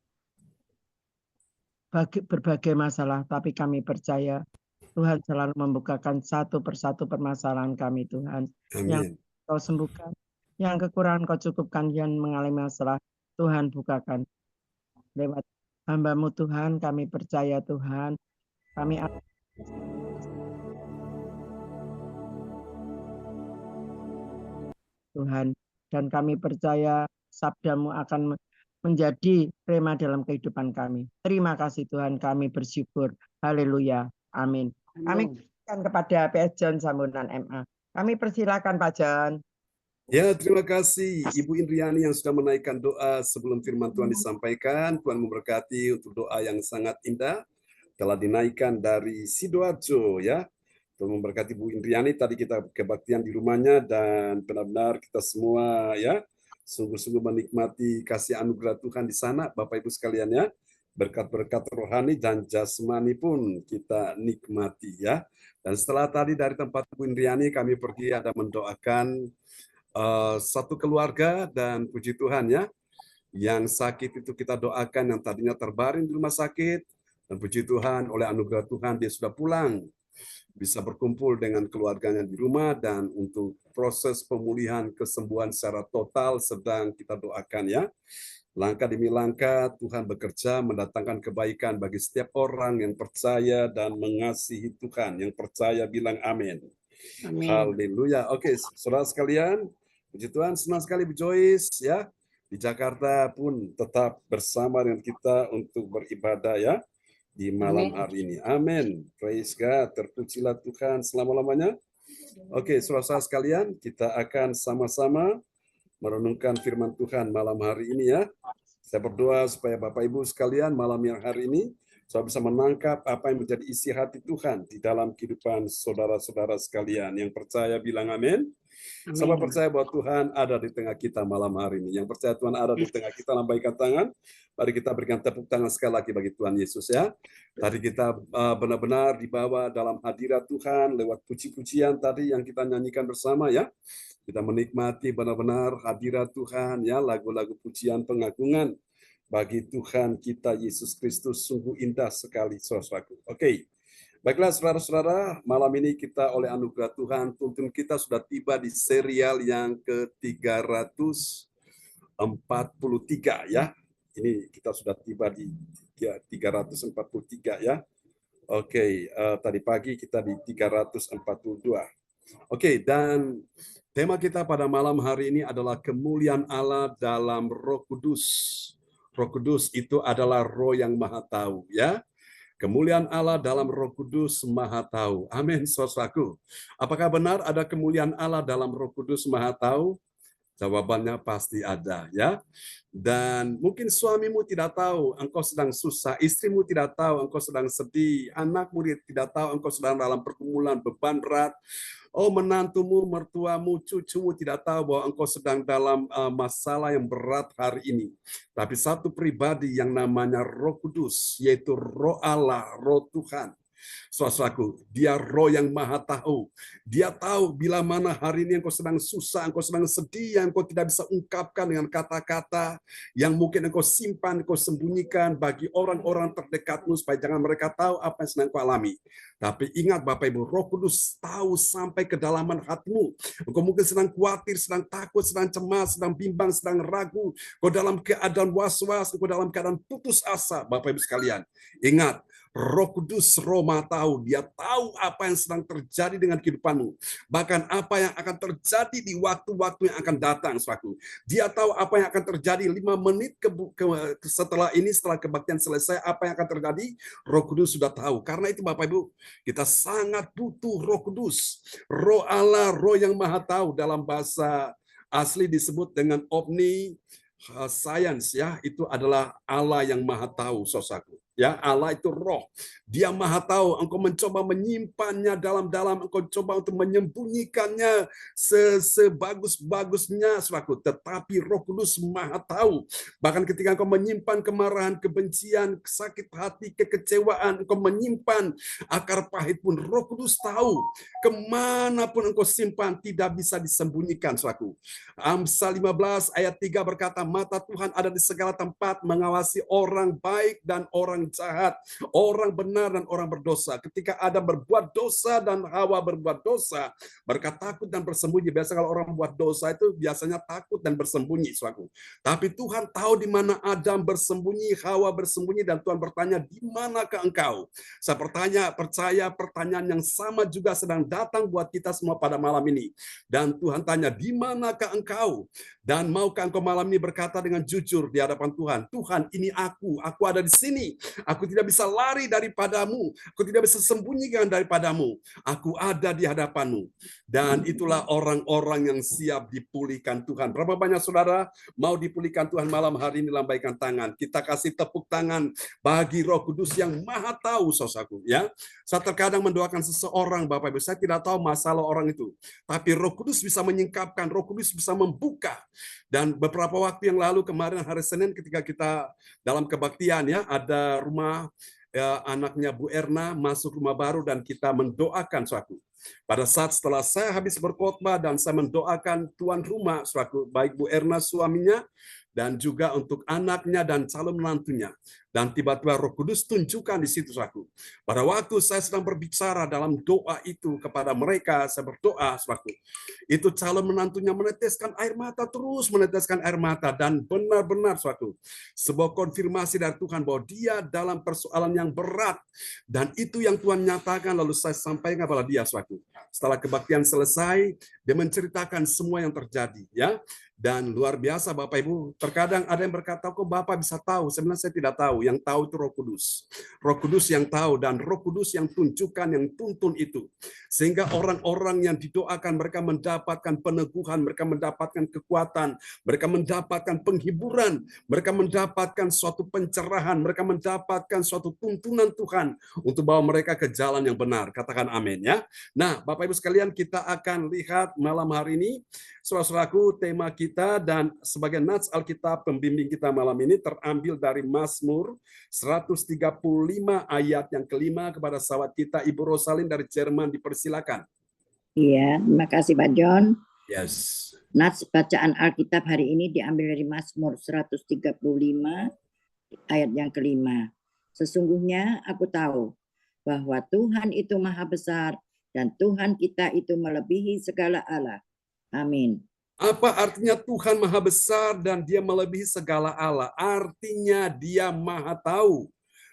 [SPEAKER 6] berbagai masalah, tapi kami percaya Tuhan selalu membukakan satu persatu permasalahan kami Tuhan. Yang Kau sembuhkan, yang kekurangan Kau cukupkan, yang mengalami masalah Tuhan bukakan. Lewat hamba-Mu Tuhan, kami percaya Tuhan, kami Tuhan, dan kami percaya sabda-Mu akan menjadi rema dalam kehidupan kami. Terima kasih Tuhan, kami bersyukur. Haleluya. Amin. Kami kepada PS John Sambunan MA. Kami persilakan Pak John.
[SPEAKER 3] Ya, terima kasih Ibu Indriani yang sudah menaikkan doa sebelum firman Tuhan disampaikan. Tuhan memberkati untuk doa yang sangat indah telah dinaikkan dari Sidoarjo ya. Tuhan memberkati Bu Indriani, tadi kita kebaktian di rumahnya dan benar-benar kita semua ya sungguh-sungguh menikmati kasih anugerah Tuhan di sana, Bapak Ibu sekalian ya. Berkat-berkat rohani dan jasmani pun kita nikmati ya. Dan setelah tadi dari tempat Bu Indriani kami pergi ada mendoakan satu keluarga dan puji Tuhan ya. Yang sakit itu kita doakan, yang tadinya terbaring di rumah sakit, dan puji Tuhan oleh anugerah Tuhan dia sudah pulang, bisa berkumpul dengan keluarganya di rumah, dan untuk proses pemulihan kesembuhan secara total sedang kita doakan ya. Langkah demi langkah Tuhan bekerja mendatangkan kebaikan bagi setiap orang yang percaya dan mengasihi Tuhan. Yang percaya bilang amin. Haleluya. Oke, saudara sekalian, puji Tuhan, senang sekali Bu Joyce ya. Di Jakarta pun tetap bersama dengan kita untuk beribadah ya di malam hari ini. Amin. Praise God. Terpujilah Tuhan selama-lamanya. Oke, saudara sekalian, kita akan sama-sama merenungkan firman Tuhan malam hari ini ya. Saya berdoa supaya Bapak Ibu sekalian malam yang hari ini saya bisa menangkap apa yang menjadi isi hati Tuhan di dalam kehidupan saudara-saudara sekalian. Yang percaya bilang amin. Sama percaya bahwa Tuhan ada di tengah kita malam hari ini. Yang percaya Tuhan ada di tengah kita, lambaikan tangan. Mari kita berikan tepuk tangan sekali lagi bagi Tuhan Yesus ya. Tadi kita benar-benar dibawa dalam hadirat Tuhan lewat puji-pujian tadi yang kita nyanyikan bersama ya. Kita menikmati benar-benar hadirat Tuhan ya, lagu-lagu pujian pengagungan bagi Tuhan kita Yesus Kristus, sungguh indah sekali saudaraku. Oke. Baiklah saudara-saudara, malam ini kita oleh anugerah Tuhan tuntun kita sudah tiba di serial yang ke-343 ya. Ini kita sudah tiba di 343 ya. Oke, tadi pagi kita di 342. Oke, dan tema kita pada malam hari ini adalah kemuliaan Allah dalam Roh Kudus. Roh Kudus itu adalah Roh yang Maha Tahu ya. Kemuliaan Allah dalam Roh Kudus Maha Tahu. Amin, saudaraku. Apakah benar ada kemuliaan Allah dalam Roh Kudus Maha Tahu? Jawabannya pasti ada, ya. Dan mungkin suamimu tidak tahu engkau sedang susah, istrimu tidak tahu engkau sedang sedih, anakmu tidak tahu engkau sedang dalam pergumulan, beban berat. Oh, menantumu, mertuamu, cucumu tidak tahu bahwa engkau sedang dalam masalah yang berat hari ini. Tapi satu pribadi yang namanya Roh Kudus, yaitu Roh Allah, Roh Tuhan, Saudaraku, dia roh yang maha tahu. Dia tahu bila mana hari ini engkau sedang susah, engkau sedang sedih, yang engkau tidak bisa ungkapkan dengan kata-kata, yang mungkin engkau simpan, engkau sembunyikan bagi orang-orang terdekatmu supaya jangan mereka tahu apa yang sedang engkau alami. Tapi ingat Bapak Ibu, Roh Kudus tahu sampai kedalaman hatimu. Engkau mungkin sedang khawatir, sedang takut, sedang cemas, sedang bimbang, sedang ragu. Engkau dalam keadaan was-was, engkau dalam keadaan putus asa. Bapak Ibu sekalian, ingat, Roh Kudus, Roh Maha Tahu, dia tahu apa yang sedang terjadi dengan kehidupanmu. Bahkan apa yang akan terjadi di waktu-waktu yang akan datang, saudaraku. Dia tahu apa yang akan terjadi 5 menit setelah ini, setelah kebaktian selesai, apa yang akan terjadi, Roh Kudus sudah tahu. Karena itu Bapak Ibu, kita sangat butuh Roh Kudus. Roh Allah, Roh yang Maha Tahu, dalam bahasa asli disebut dengan omniscience, ya, itu adalah Allah yang Maha Tahu, saudaraku. Ya, Allah itu roh. Dia maha tahu. Engkau mencoba menyimpannya dalam-dalam. Engkau coba untuk menyembunyikannya sebagus-bagusnya, saudaraku. Tetapi Roh Kudus maha tahu. Bahkan ketika engkau menyimpan kemarahan, kebencian, sakit hati, kekecewaan, engkau menyimpan akar pahit pun, Roh Kudus tahu. Kemanapun engkau simpan, tidak bisa disembunyikan, saudaraku. Amsal 15 ayat 3 berkata, mata Tuhan ada di segala tempat, mengawasi orang baik dan orang jahat, orang benar dan orang berdosa. Ketika Adam berbuat dosa dan Hawa berbuat dosa, mereka takut dan bersembunyi. Biasa kalau orang buat dosa itu biasanya takut dan bersembunyi, saudaraku. Tapi Tuhan tahu di mana Adam bersembunyi, Hawa bersembunyi, dan Tuhan bertanya, di manakah engkau? Saya percaya pertanyaan yang sama juga sedang datang buat kita semua pada malam ini. Dan Tuhan tanya, di manakah engkau? Dan maukah engkau malam ini berkata dengan jujur di hadapan Tuhan, Tuhan, ini aku ada di sini. Aku tidak bisa lari daripadamu. Aku tidak bisa sembunyikan daripadamu. Aku ada di hadapanmu. Dan itulah orang-orang yang siap dipulihkan Tuhan. Berapa banyak saudara mau dipulihkan Tuhan malam hari ini? Lambaikan tangan. Kita kasih tepuk tangan bagi Roh Kudus yang maha tahu, saudaraku. Ya, saya terkadang mendoakan seseorang, Bapak Ibu. Saya tidak tahu masalah orang itu. Tapi Roh Kudus bisa menyingkapkan. Roh Kudus bisa membuka. Dan beberapa waktu yang lalu, kemarin hari Senin, ketika kita dalam kebaktian, ya, ada rumah anaknya Bu Erna masuk rumah baru dan kita mendoakan, saudaraku. Pada saat setelah saya habis berkhotbah dan saya mendoakan tuan rumah, saudaraku, baik Bu Erna suaminya dan juga untuk anaknya dan calon menantunya. Dan tiba-tiba Roh Kudus tunjukkan di situ, saudaraku. Pada waktu saya sedang berbicara dalam doa itu kepada mereka, saya berdoa, saudaraku. Itu calon menantunya meneteskan air mata, terus meneteskan air mata. Dan benar-benar, saudaraku, sebuah konfirmasi dari Tuhan bahwa dia dalam persoalan yang berat. Dan itu yang Tuhan nyatakan, lalu saya sampaikan kepada dia, saudaraku. Setelah kebaktian selesai, dia menceritakan semua yang terjadi, ya. Dan luar biasa Bapak Ibu, terkadang ada yang berkata, kok Bapak bisa tahu? Sebenarnya saya tidak tahu, yang tahu itu Roh Kudus. Roh Kudus yang tahu, dan Roh Kudus yang tunjukkan, yang tuntun itu. Sehingga orang-orang yang didoakan, mereka mendapatkan peneguhan, mereka mendapatkan kekuatan, mereka mendapatkan penghiburan, mereka mendapatkan suatu pencerahan, mereka mendapatkan suatu tuntunan Tuhan untuk bawa mereka ke jalan yang benar. Katakan amin, ya. Nah, Bapak Ibu sekalian, kita akan lihat malam hari ini, saudara-saudaraku, tema kita dan sebagai nats Alkitab pembimbing kita malam ini terambil dari Mazmur 135 ayat yang kelima. Kepada sahabat kita Ibu Rosalin dari Jerman, dipersilakan.
[SPEAKER 5] Iya, terima kasih Pak John.
[SPEAKER 3] Yes.
[SPEAKER 5] Nats bacaan Alkitab hari ini diambil dari Mazmur 135 ayat yang kelima. Sesungguhnya aku tahu bahwa Tuhan itu maha besar dan Tuhan kita itu melebihi segala Allah. Amin.
[SPEAKER 3] Apa artinya Tuhan maha besar dan dia melebihi segala Allah? Artinya dia maha tahu.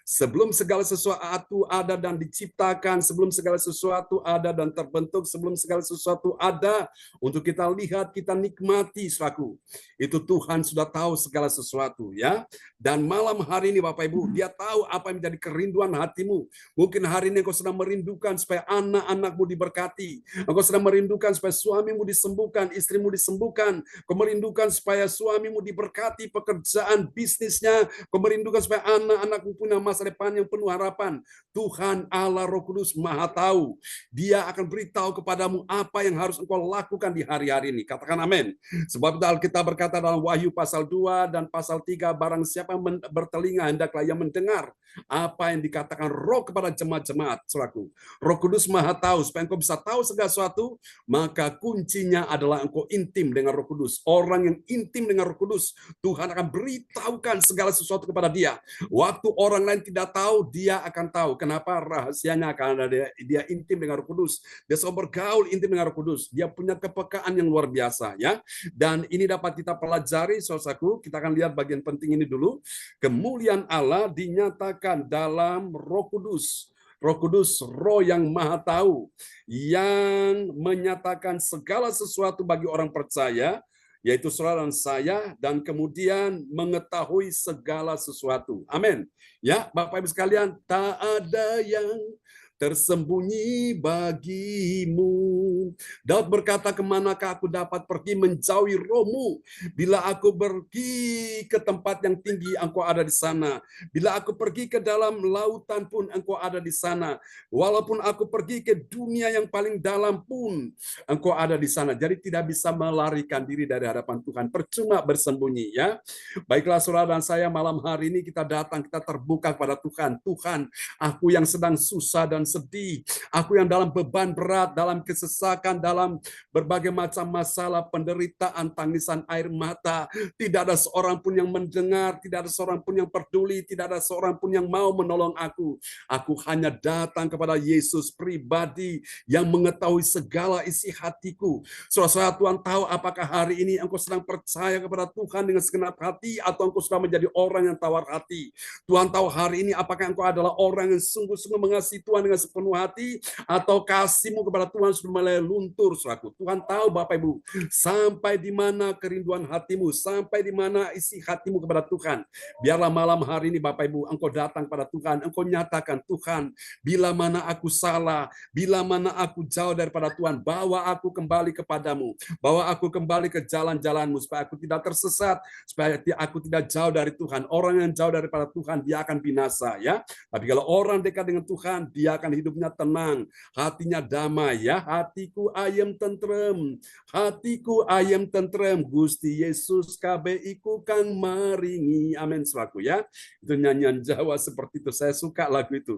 [SPEAKER 3] Sebelum segala sesuatu ada dan diciptakan, sebelum segala sesuatu ada dan terbentuk, sebelum segala sesuatu ada untuk kita lihat, kita nikmati, saudaraku. Itu Tuhan sudah tahu segala sesuatu, ya. Dan malam hari ini Bapak Ibu, dia tahu apa yang menjadi kerinduan hatimu. Mungkin hari ini engkau sedang merindukan supaya anak-anakmu diberkati. Engkau sedang merindukan supaya suamimu disembuhkan, istrimu disembuhkan. Engkau merindukan supaya suamimu diberkati, pekerjaan, bisnisnya. Engkau merindukan supaya anak-anakmu punya masa masa depan yang penuh harapan. Tuhan Allah Roh Kudus Maha tahu. Dia akan beritahu kepadamu apa yang harus engkau lakukan di hari-hari ini. Katakan amin. Sebab Alkitab berkata dalam Wahyu pasal 2 dan pasal 3, barang siapa yang bertelinga hendaklah ia mendengar apa yang dikatakan Roh kepada jemaat-jemaat. Saudaraku, Roh Kudus Maha tahu. Supaya engkau bisa tahu segala sesuatu, maka kuncinya adalah engkau intim dengan Roh Kudus. Orang yang intim dengan Roh Kudus, Tuhan akan beritahukan segala sesuatu kepada dia. Waktu orang lain tidak tahu, dia akan tahu. Kenapa? Rahasianya karena dia intim dengan Roh Kudus. Dia selalu bergaul intim dengan Roh Kudus. Dia punya kepekaan yang luar biasa, ya. Dan ini dapat kita pelajari, saudaraku. Kita akan lihat bagian penting ini dulu. Kemuliaan Allah dinyatakan dalam Roh Kudus. Roh Kudus, Roh yang Maha tahu, yang menyatakan segala sesuatu bagi orang percaya, yaitu saudara dan saya, dan kemudian mengetahui segala sesuatu. Amin. Ya, Bapak Ibu sekalian, tak ada yang tersembunyi bagimu. Daud berkata, kemanakah aku dapat pergi menjauhi Roh-Mu? Bila aku pergi ke tempat yang tinggi, Engkau ada di sana. Bila aku pergi ke dalam lautan pun, Engkau ada di sana. Walaupun aku pergi ke dunia yang paling dalam pun, Engkau ada di sana. Jadi tidak bisa melarikan diri dari hadapan Tuhan. Percuma bersembunyi, ya. Baiklah saudara dan saya, malam hari ini kita datang, kita terbuka kepada Tuhan. Tuhan, aku yang sedang susah dan sedih, aku yang dalam beban berat, dalam kesesakan, dalam berbagai macam masalah, penderitaan, tangisan air mata, tidak ada seorang pun yang mendengar, tidak ada seorang pun yang peduli, tidak ada seorang pun yang mau menolong aku. Aku hanya datang kepada Yesus pribadi yang mengetahui segala isi hatiku. Saudara, Tuhan tahu apakah hari ini engkau sedang percaya kepada Tuhan dengan segenap hati, atau engkau sudah menjadi orang yang tawar hati. Tuhan tahu hari ini apakah engkau adalah orang yang sungguh-sungguh mengasihi Tuhan dengan sepenuh hati, atau kasihmu kepada Tuhan sudah mulai luntur, saudaraku. Tuhan tahu Bapak Ibu, sampai di mana kerinduan hatimu, sampai di mana isi hatimu kepada Tuhan. Biarlah malam hari ini Bapak Ibu, engkau datang pada Tuhan, engkau nyatakan, Tuhan, bila mana aku salah, bila mana aku jauh daripada Tuhan, bawa aku kembali kepadamu, bawa aku kembali ke jalan-jalanmu, supaya aku tidak tersesat, supaya aku tidak jauh dari Tuhan. Orang yang jauh daripada Tuhan, dia akan binasa, ya. Tapi kalau orang dekat dengan Tuhan, dia akan hidupnya tenang, hatinya damai, ya. Hatiku ayem tentrem, hatiku ayem tentrem, Gusti Yesus KBI-ku kang maringi. Amin, saudaraku, ya. Itu nyanyian Jawa seperti itu. Saya suka lagu itu.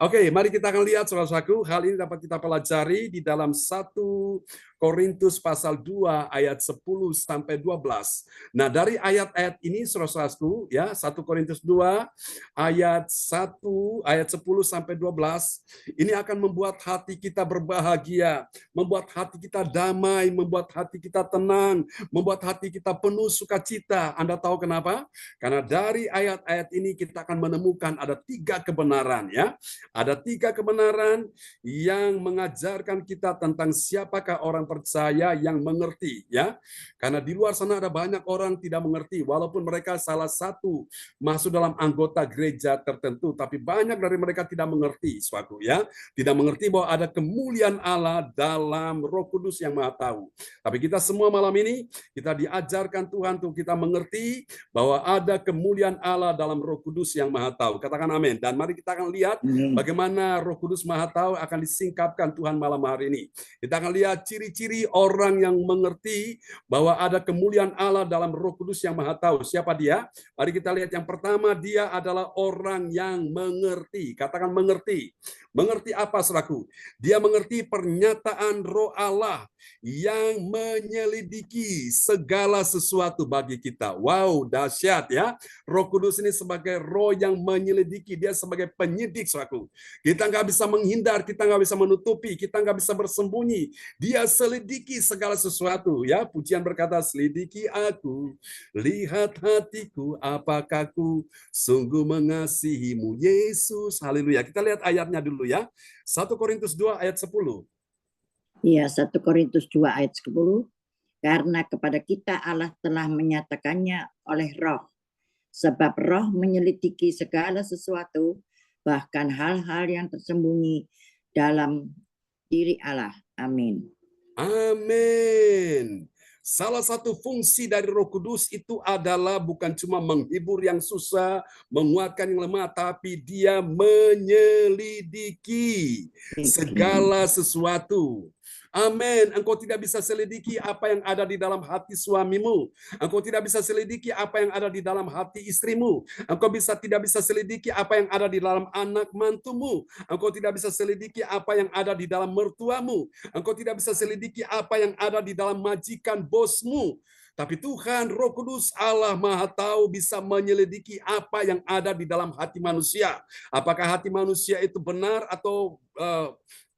[SPEAKER 3] Oke, mari kita akan lihat, saudaraku, hal ini dapat kita pelajari di dalam 1 Korintus pasal 2 ayat 10 sampai 12. Nah, dari ayat-ayat ini, saudaraku, ya, 1 Korintus 2 ayat 1 ayat 10 sampai 12, ini akan membuat hati kita berbahagia, membuat hati kita damai, membuat hati kita tenang, membuat hati kita penuh sukacita. Anda tahu kenapa? Karena dari ayat-ayat ini kita akan menemukan ada 3 kebenaran, ya. Ada 3 kebenaran yang mengajarkan kita tentang siapakah orang percaya yang mengerti, ya. Karena di luar sana ada banyak orang tidak mengerti, walaupun mereka salah satu masuk dalam anggota gereja tertentu, tapi banyak dari mereka tidak mengerti, suatu, ya. Tidak mengerti bahwa ada kemuliaan Allah dalam Roh Kudus yang Maha tahu. Tapi kita semua malam ini kita diajarkan Tuhan untuk kita mengerti bahwa ada kemuliaan Allah dalam Roh Kudus yang Maha tahu. Katakan amin. Dan mari kita akan lihat bagaimana Roh Kudus Maha tahu akan disingkapkan Tuhan malam hari ini. Kita akan lihat ciri-ciri orang yang mengerti bahwa ada kemuliaan Allah dalam Roh Kudus yang Maha tahu. Siapa dia? Mari kita lihat yang pertama, dia adalah orang yang mengerti. Katakan mengerti. Mengerti apa, saudaraku? Dia mengerti pernyataan Roh Allah yang menyelidiki segala sesuatu bagi kita. Wow, dahsyat, ya. Roh Kudus ini sebagai roh yang menyelidiki. Dia sebagai penyidik, saudaraku. Kita nggak bisa menghindar, kita nggak bisa menutupi, kita nggak bisa bersembunyi. Dia selidiki segala sesuatu, ya. Pujian berkata, selidiki aku, lihat hatiku, apakah ku sungguh mengasihimu, Yesus. Haleluya. Kita lihat ayatnya dulu, ya. 1 Korintus 2 ayat 10.
[SPEAKER 5] Iya, 1 Korintus 2 ayat 10. Karena kepada kita Allah telah menyatakannya oleh Roh. Sebab Roh menyelidiki segala sesuatu, bahkan hal-hal yang tersembunyi dalam diri Allah. Amin.
[SPEAKER 3] Amin. Salah satu fungsi dari Roh Kudus itu adalah bukan cuma menghibur yang susah, menguatkan yang lemah, tapi dia menyelidiki segala sesuatu. Amin. Engkau tidak bisa selidiki apa yang ada di dalam hati suamimu. Engkau tidak bisa selidiki apa yang ada di dalam hati istrimu. Engkau tidak bisa selidiki apa yang ada di dalam anak mantumu. Engkau tidak bisa selidiki apa yang ada di dalam mertuamu. Engkau tidak bisa selidiki apa yang ada di dalam majikan bosmu. Tapi Tuhan, Roh Kudus, Allah Maha Tahu bisa menyelidiki apa yang ada di dalam hati manusia. Apakah hati manusia itu benar atau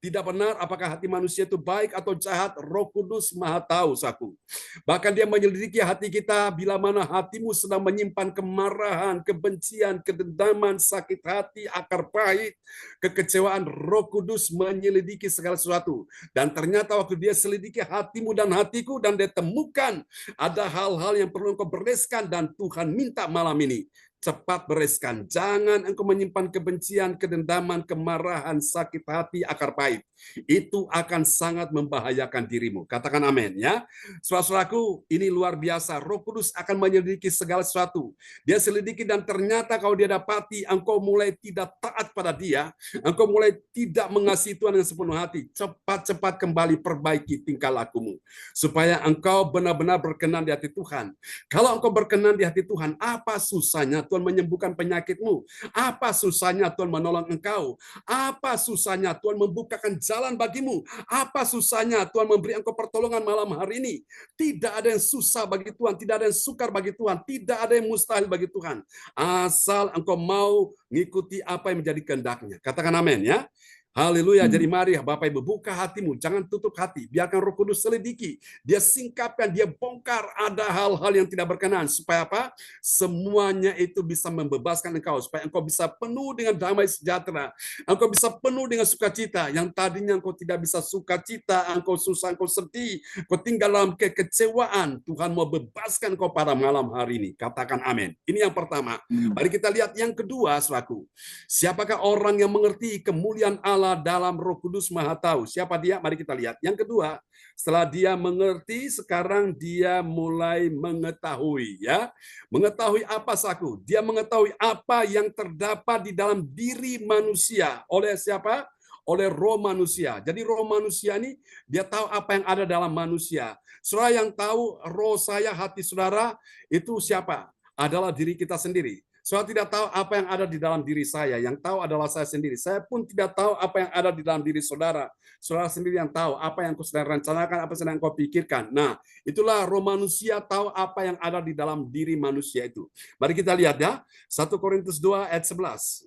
[SPEAKER 3] tidak benar, apakah hati manusia itu baik atau jahat, Roh Kudus Maha Tahu, saku. Bahkan dia menyelidiki hati kita bila mana hatimu sedang menyimpan kemarahan, kebencian, kedendaman, sakit hati, akar pahit, kekecewaan. Roh Kudus menyelidiki segala sesuatu. Dan ternyata waktu dia selidiki hatimu dan hatiku, dan dia temukan ada hal-hal yang perlu engkau bereskan, dan Tuhan minta malam ini, cepat bereskan. Jangan engkau menyimpan kebencian, kedendaman, kemarahan, sakit hati, akar pahit. Itu akan sangat membahayakan dirimu. Katakan amin ya. Saudaraku, ini luar biasa. Roh Kudus akan menyelidiki segala sesuatu. Dia selidiki dan ternyata kalau dia dapati engkau mulai tidak taat pada dia, engkau mulai tidak mengasihi Tuhan dengan sepenuh hati, cepat-cepat kembali perbaiki tingkah lakumu. Supaya engkau benar-benar berkenan di hati Tuhan. Kalau engkau berkenan di hati Tuhan, apa susahnya Tuhan menyembuhkan penyakitmu? Apa susahnya Tuhan menolong engkau? Apa susahnya Tuhan membukakan jalan bagimu? Apa susahnya Tuhan memberi engkau pertolongan malam hari ini? Tidak ada yang susah bagi Tuhan, tidak ada yang sukar bagi Tuhan, tidak ada yang mustahil bagi Tuhan. Asal engkau mau mengikuti apa yang menjadi kehendak-Nya. Katakan amin ya. Haleluya. Jadi mari Bapak Ibu, buka hatimu, jangan tutup hati. Biarkan Roh Kudus selidiki. Dia singkapkan, dia bongkar ada hal-hal yang tidak berkenan. Supaya apa? Semuanya itu bisa membebaskan engkau. Supaya engkau bisa penuh dengan damai sejahtera. Engkau bisa penuh dengan sukacita. Yang tadinya engkau tidak bisa sukacita, engkau susah, engkau sedih, engkau tinggal dalam kekecewaan. Tuhan mau bebaskan engkau pada malam hari ini. Katakan amin. Ini yang pertama. Mari kita lihat yang kedua, saudaraku. Siapakah orang yang mengerti kemuliaan Allah dalam Roh Kudus Maha Tahu? Siapa dia? Mari kita lihat. Yang kedua, setelah dia mengerti, sekarang dia mulai mengetahui, ya. Mengetahui apa, saku? Dia mengetahui apa yang terdapat di dalam diri manusia. Oleh siapa? Oleh roh manusia. Jadi roh manusia ini dia tahu apa yang ada dalam manusia. Saudara yang tahu roh saya, hati saudara itu siapa? Adalah diri kita sendiri. Saudara tidak tahu apa yang ada di dalam diri saya. Yang tahu adalah saya sendiri. Saya pun tidak tahu apa yang ada di dalam diri saudara. Saudara sendiri yang tahu apa yang kau sedang rencanakan, apa yang sedang kau pikirkan. Nah, itulah roh manusia tahu apa yang ada di dalam diri manusia itu. Mari kita lihat ya. 1 Korintus 2 ayat 11.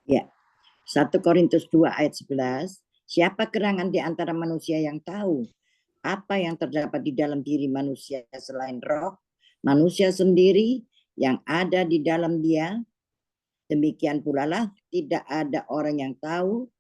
[SPEAKER 5] Ya. 1 Korintus 2 ayat 11. Siapa gerangan di antara manusia yang tahu apa yang terdapat di dalam diri manusia selain roh manusia sendiri yang ada di dalam dia? Demikian pula lah tidak ada orang yang tahu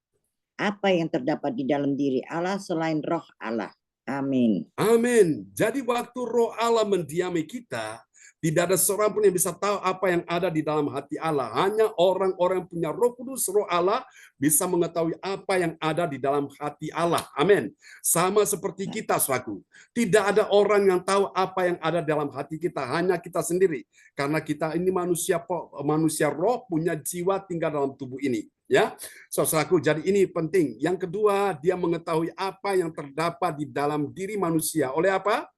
[SPEAKER 5] apa yang terdapat di dalam diri Allah selain roh Allah. Amin.
[SPEAKER 3] Amin. Jadi waktu roh Allah mendiami kita, tidak ada seorang pun yang bisa tahu apa yang ada di dalam hati Allah. Hanya orang-orang yang punya Roh Kudus, roh Allah, bisa mengetahui apa yang ada di dalam hati Allah. Amin. Sama seperti kita, saudaraku. Tidak ada orang yang tahu apa yang ada dalam hati kita, hanya kita sendiri. Karena kita ini manusia roh, punya jiwa tinggal dalam tubuh ini. Ya, saudaraku, jadi ini penting. Yang kedua, dia mengetahui apa yang terdapat di dalam diri manusia. Oleh apa?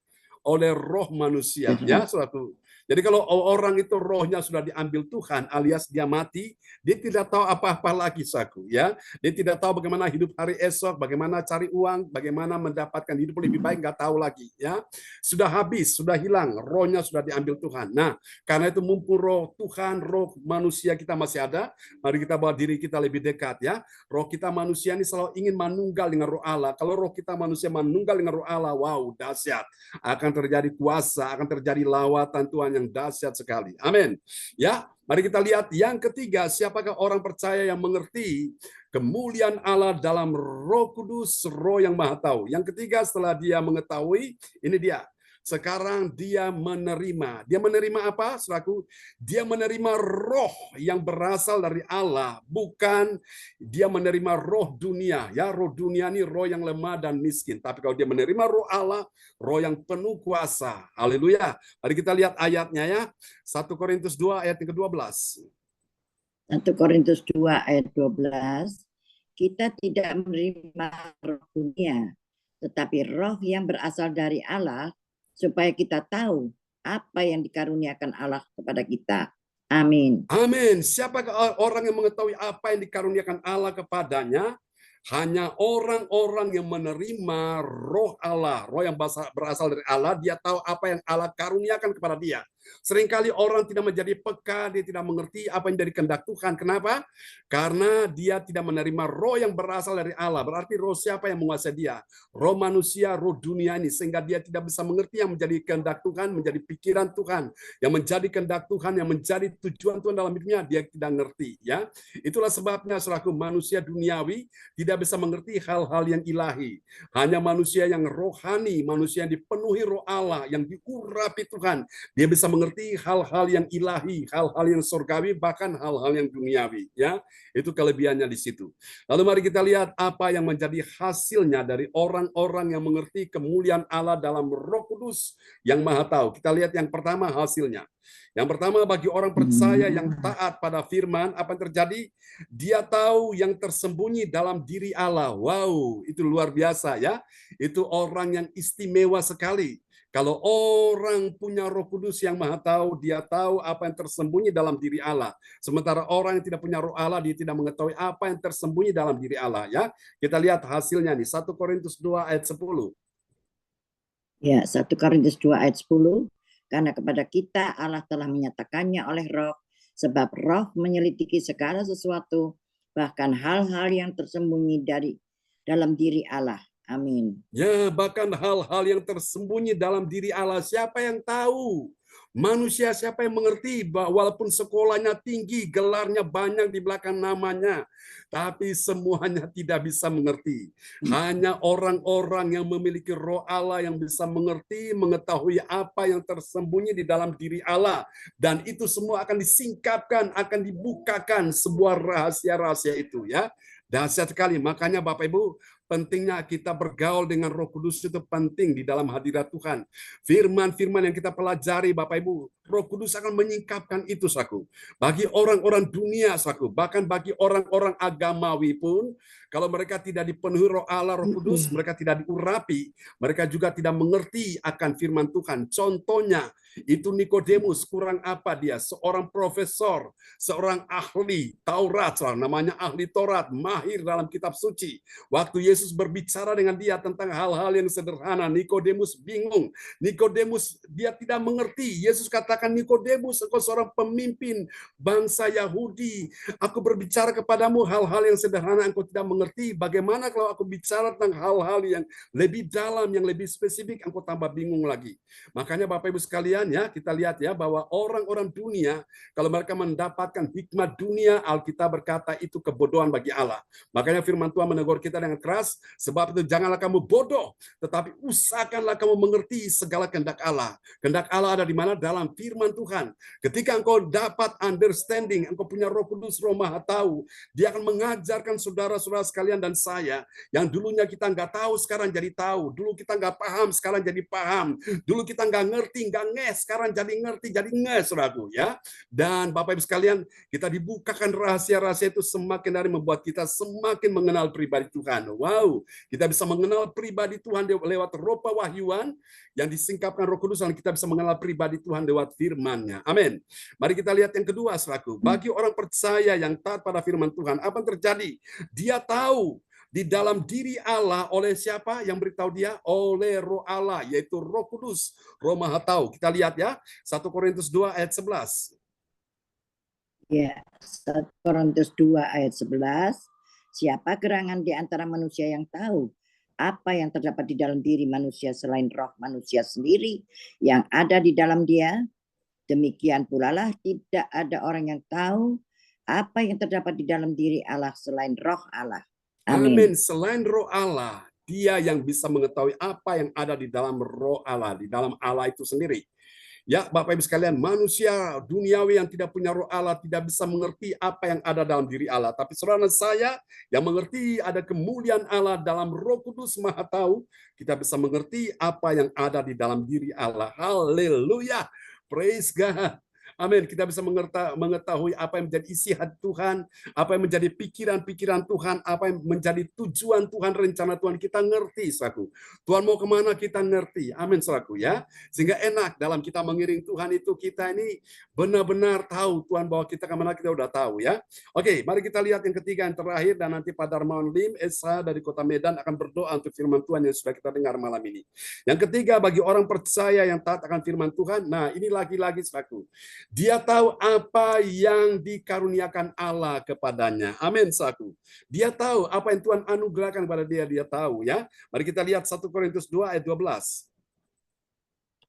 [SPEAKER 3] Oleh roh manusia. Ya, saudaraku. Jadi kalau orang itu rohnya sudah diambil Tuhan, alias dia mati, dia tidak tahu apa-apa lagi, saku. Ya, dia tidak tahu bagaimana hidup hari esok, bagaimana cari uang, bagaimana mendapatkan hidup lebih baik, nggak tahu lagi. Ya, sudah habis, sudah hilang, rohnya sudah diambil Tuhan. Nah, karena itu mumpung roh Tuhan, roh manusia kita masih ada, mari kita bawa diri kita lebih dekat. Ya, roh kita manusia ini selalu ingin manunggal dengan roh Allah. Kalau roh kita manusia manunggal dengan roh Allah, wow, dahsyat. Akan terjadi kuasa, akan terjadi lawatan Tuhan yang dahsyat sekali. Amin. Ya, mari kita lihat yang ketiga, siapakah orang percaya yang mengerti kemuliaan Allah dalam Roh Kudus, roh yang Maha Tahu. Yang ketiga, setelah dia mengetahui, ini dia. Sekarang dia menerima. Dia menerima apa, saudaraku? Dia menerima roh yang berasal dari Allah, bukan dia menerima roh dunia. Ya, roh dunia ini roh yang lemah dan miskin. Tapi kalau dia menerima roh Allah, roh yang penuh kuasa. Haleluya. Mari kita lihat ayatnya ya. 1 Korintus 2 ayat yang ke-12.
[SPEAKER 5] 1 Korintus 2 ayat 12, kita tidak menerima roh dunia, tetapi roh yang berasal dari Allah, supaya kita tahu apa yang dikaruniakan Allah kepada kita. Amin.
[SPEAKER 3] Amin. Siapakah orang yang mengetahui apa yang dikaruniakan Allah kepadanya? Hanya orang-orang yang menerima roh Allah, roh yang berasal dari Allah, dia tahu apa yang Allah karuniakan kepada dia. Seringkali orang tidak menjadi peka, dia tidak mengerti apa yang dari kehendak Tuhan. Kenapa? Karena dia tidak menerima roh yang berasal dari Allah. Berarti roh siapa yang menguasai dia? Roh manusia, roh dunia ini. Sehingga dia tidak bisa mengerti yang menjadi kehendak Tuhan, menjadi pikiran Tuhan. Yang menjadi kehendak Tuhan, yang menjadi tujuan Tuhan dalam hidupnya, dia tidak ngerti. Ya, itulah sebabnya selaku manusia duniawi tidak bisa mengerti hal-hal yang ilahi. Hanya manusia yang rohani, manusia yang dipenuhi roh Allah, yang diurapi Tuhan, dia bisa mengerti hal-hal yang ilahi, hal-hal yang surgawi, bahkan hal-hal yang duniawi. Ya, itu kelebihannya di situ. Lalu mari kita lihat apa yang menjadi hasilnya dari orang-orang yang mengerti kemuliaan Allah dalam Roh Kudus yang Maha Tahu. Kita lihat yang pertama hasilnya. Yang pertama, bagi orang percaya yang taat pada firman, apa yang terjadi? Dia tahu yang tersembunyi dalam diri Allah. Wow, itu luar biasa ya. Itu orang yang istimewa sekali. Kalau orang punya Roh Kudus yang Maha Tahu, dia tahu apa yang tersembunyi dalam diri Allah. Sementara orang yang tidak punya Roh Allah, dia tidak mengetahui apa yang tersembunyi dalam diri Allah. Ya, kita lihat hasilnya nih. 1 Korintus 2 ayat 10.
[SPEAKER 5] Ya, 1 Korintus 2 ayat 10. Karena kepada kita Allah telah menyatakannya oleh Roh, sebab Roh menyelidiki segala sesuatu, bahkan hal-hal yang tersembunyi dalam diri Allah. Amin.
[SPEAKER 3] Ya, bahkan hal-hal yang tersembunyi dalam diri Allah, siapa yang tahu? Manusia siapa yang mengerti? Walaupun sekolahnya tinggi, gelarnya banyak di belakang namanya, tapi semuanya tidak bisa mengerti. Hanya orang-orang yang memiliki roh Allah yang bisa mengerti, mengetahui apa yang tersembunyi di dalam diri Allah. Dan itu semua akan disingkapkan, akan dibukakan sebuah rahasia-rahasia itu. Ya, dahsyat sekali. Makanya Bapak Ibu, pentingnya kita bergaul dengan Roh Kudus itu penting di dalam hadirat Tuhan. Firman-firman yang kita pelajari, Bapak Ibu, Roh Kudus akan menyingkapkan itu, saku. Bagi orang-orang dunia, saku, bahkan bagi orang-orang agamawi pun, kalau mereka tidak dipenuhi Roh Allah, Roh Kudus, mereka tidak diurapi, mereka juga tidak mengerti akan firman Tuhan. Contohnya, itu Nikodemus, kurang apa dia? Seorang profesor, seorang ahli Taurat, namanya ahli Taurat, mahir dalam kitab suci. Waktu Yesus berbicara dengan dia tentang hal-hal yang sederhana, Nikodemus bingung. Nikodemus dia tidak mengerti. Yesus katakan, Nikodemus, engkau seorang pemimpin bangsa Yahudi. Aku berbicara kepadamu hal-hal yang sederhana, engkau tidak mengerti. Bagaimana kalau aku bicara tentang hal-hal yang lebih dalam, yang lebih spesifik, engkau tambah bingung lagi. Makanya Bapak Ibu sekalian, ya, kita lihat ya bahwa orang-orang dunia, kalau mereka mendapatkan hikmat dunia, Alkitab berkata itu kebodohan bagi Allah. Makanya firman Tuhan menegur kita dengan keras, sebab itu janganlah kamu bodoh, tetapi usahakanlah kamu mengerti segala kehendak Allah. Kehendak Allah ada di mana? Dalam firman Tuhan. Ketika engkau dapat understanding, engkau punya Roh Kudus, Roh Maha Tahu, dia akan mengajarkan saudara-saudara sekalian dan saya, yang dulunya kita nggak tahu, sekarang jadi tahu. Dulu kita nggak paham, sekarang jadi paham. Dulu kita nggak ngerti, nggak sekarang jadi ngerti, jadi saudaraku, ya. Dan Bapak Ibu sekalian, kita dibukakan rahasia-rahasia itu semakin hari membuat kita semakin mengenal pribadi Tuhan. Wow, kita bisa mengenal pribadi Tuhan lewat roh pewahyuan yang disingkapkan Roh Kudus, dan kita bisa mengenal pribadi Tuhan lewat firman-Nya. Amin. Mari kita lihat yang kedua, saudaraku. Bagi orang percaya yang taat pada firman Tuhan, apa yang terjadi? Dia tahu di dalam diri Allah oleh siapa yang beritahu dia? Oleh Roh Allah, yaitu Roh Kudus, Roh Maha Tahu. Kita lihat ya, 1 Korintus 2 ayat 11.
[SPEAKER 5] Ya, 1 Korintus 2 ayat 11. Siapa gerangan di antara manusia yang tahu apa yang terdapat di dalam diri manusia selain roh manusia sendiri yang ada di dalam dia? Demikian pula lah tidak ada orang yang tahu apa yang terdapat di dalam diri Allah selain roh Allah.
[SPEAKER 3] Amin. Selain roh Allah, dia yang bisa mengetahui apa yang ada di dalam roh Allah, di dalam Allah itu sendiri. Ya, Bapak Ibu sekalian, manusia duniawi yang tidak punya roh Allah tidak bisa mengerti apa yang ada dalam diri Allah. Tapi saudara saya yang mengerti ada kemuliaan Allah dalam Roh Kudus Maha Tahu, kita bisa mengerti apa yang ada di dalam diri Allah. Haleluya. Praise God. Amin. Kita bisa mengetahui apa yang menjadi isi hati Tuhan, apa yang menjadi pikiran-pikiran Tuhan, apa yang menjadi tujuan Tuhan, rencana Tuhan. Kita ngerti, saudaraku. Tuhan mau kemana kita ngerti. Amin, saudaraku ya. Sehingga enak dalam kita mengiring Tuhan itu kita ini benar-benar tahu Tuhan bahwa kita kemana kita udah tahu ya. Oke, mari kita lihat yang ketiga yang terakhir dan nanti Pak Darmawan Lim Esa dari Kota Medan akan berdoa untuk firman Tuhan yang sudah kita dengar malam ini. Yang ketiga bagi orang percaya yang taat akan firman Tuhan. Nah, ini lagi-lagi saudaraku. Dia tahu apa yang dikaruniakan Allah kepadanya. Amin, saudaraku. Dia tahu apa yang Tuhan anugerahkan kepada dia, dia tahu ya. Mari kita lihat 1 Korintus 2 ayat 12.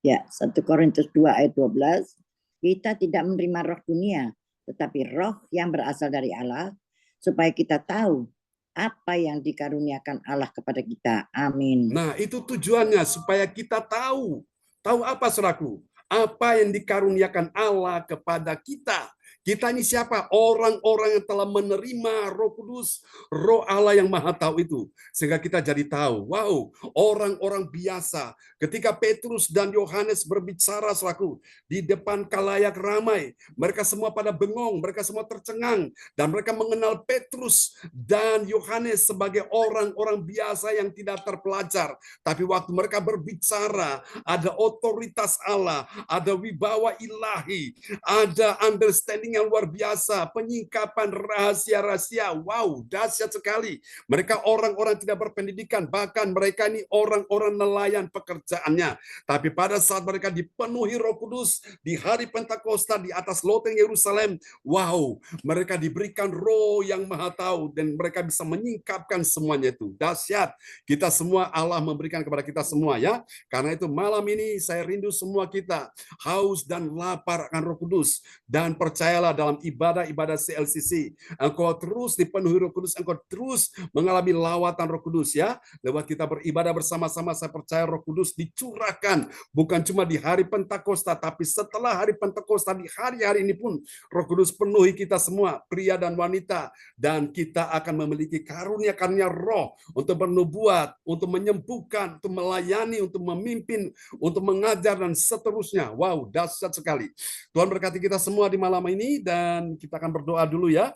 [SPEAKER 5] Ya, 1 Korintus 2 ayat 12. Kita tidak menerima roh dunia, tetapi roh yang berasal dari Allah, supaya kita tahu apa yang dikaruniakan Allah kepada kita. Amin.
[SPEAKER 3] Nah, itu tujuannya supaya kita tahu. Tahu apa, saudaraku? Apa yang dikaruniakan Allah kepada kita. Kita ini siapa? Orang-orang yang telah menerima Roh Kudus, Roh Allah yang Maha Tahu itu. Sehingga kita jadi tahu, wow, orang-orang biasa. Ketika Petrus dan Yohanes berbicara selaku di depan kalayak ramai, mereka semua pada bengong, mereka semua tercengang, dan mereka mengenal Petrus dan Yohanes sebagai orang-orang biasa yang tidak terpelajar. Tapi waktu mereka berbicara, ada otoritas Allah, ada wibawa ilahi, ada understanding yang luar biasa, penyingkapan rahasia-rahasia. Wow, dahsyat sekali. Mereka orang-orang tidak berpendidikan, bahkan mereka ini orang-orang nelayan pekerjaannya. Tapi pada saat mereka dipenuhi Roh Kudus di hari Pentakosta di atas loteng Yerusalem, wow, mereka diberikan Roh yang Maha Tahu dan mereka bisa menyingkapkan semuanya itu. Dahsyat. Kita semua Allah memberikan kepada kita semua ya. Karena itu malam ini saya rindu semua kita haus dan lapar akan Roh Kudus, dan percayalah dalam ibadah-ibadah CLCC engkau terus dipenuhi Roh Kudus, engkau terus mengalami lawatan Roh Kudus ya. Lewat kita beribadah bersama-sama, saya percaya Roh Kudus dicurahkan bukan cuma di hari Pentakosta, tapi setelah hari Pentakosta di hari-hari ini pun Roh Kudus penuhi kita semua, pria dan wanita, dan kita akan memiliki karunia-karunia roh untuk bernubuat, untuk menyembuhkan, untuk melayani, untuk memimpin, untuk mengajar dan seterusnya. Wow, dahsyat sekali. Tuhan berkati kita semua di malam ini dan kita akan berdoa dulu ya.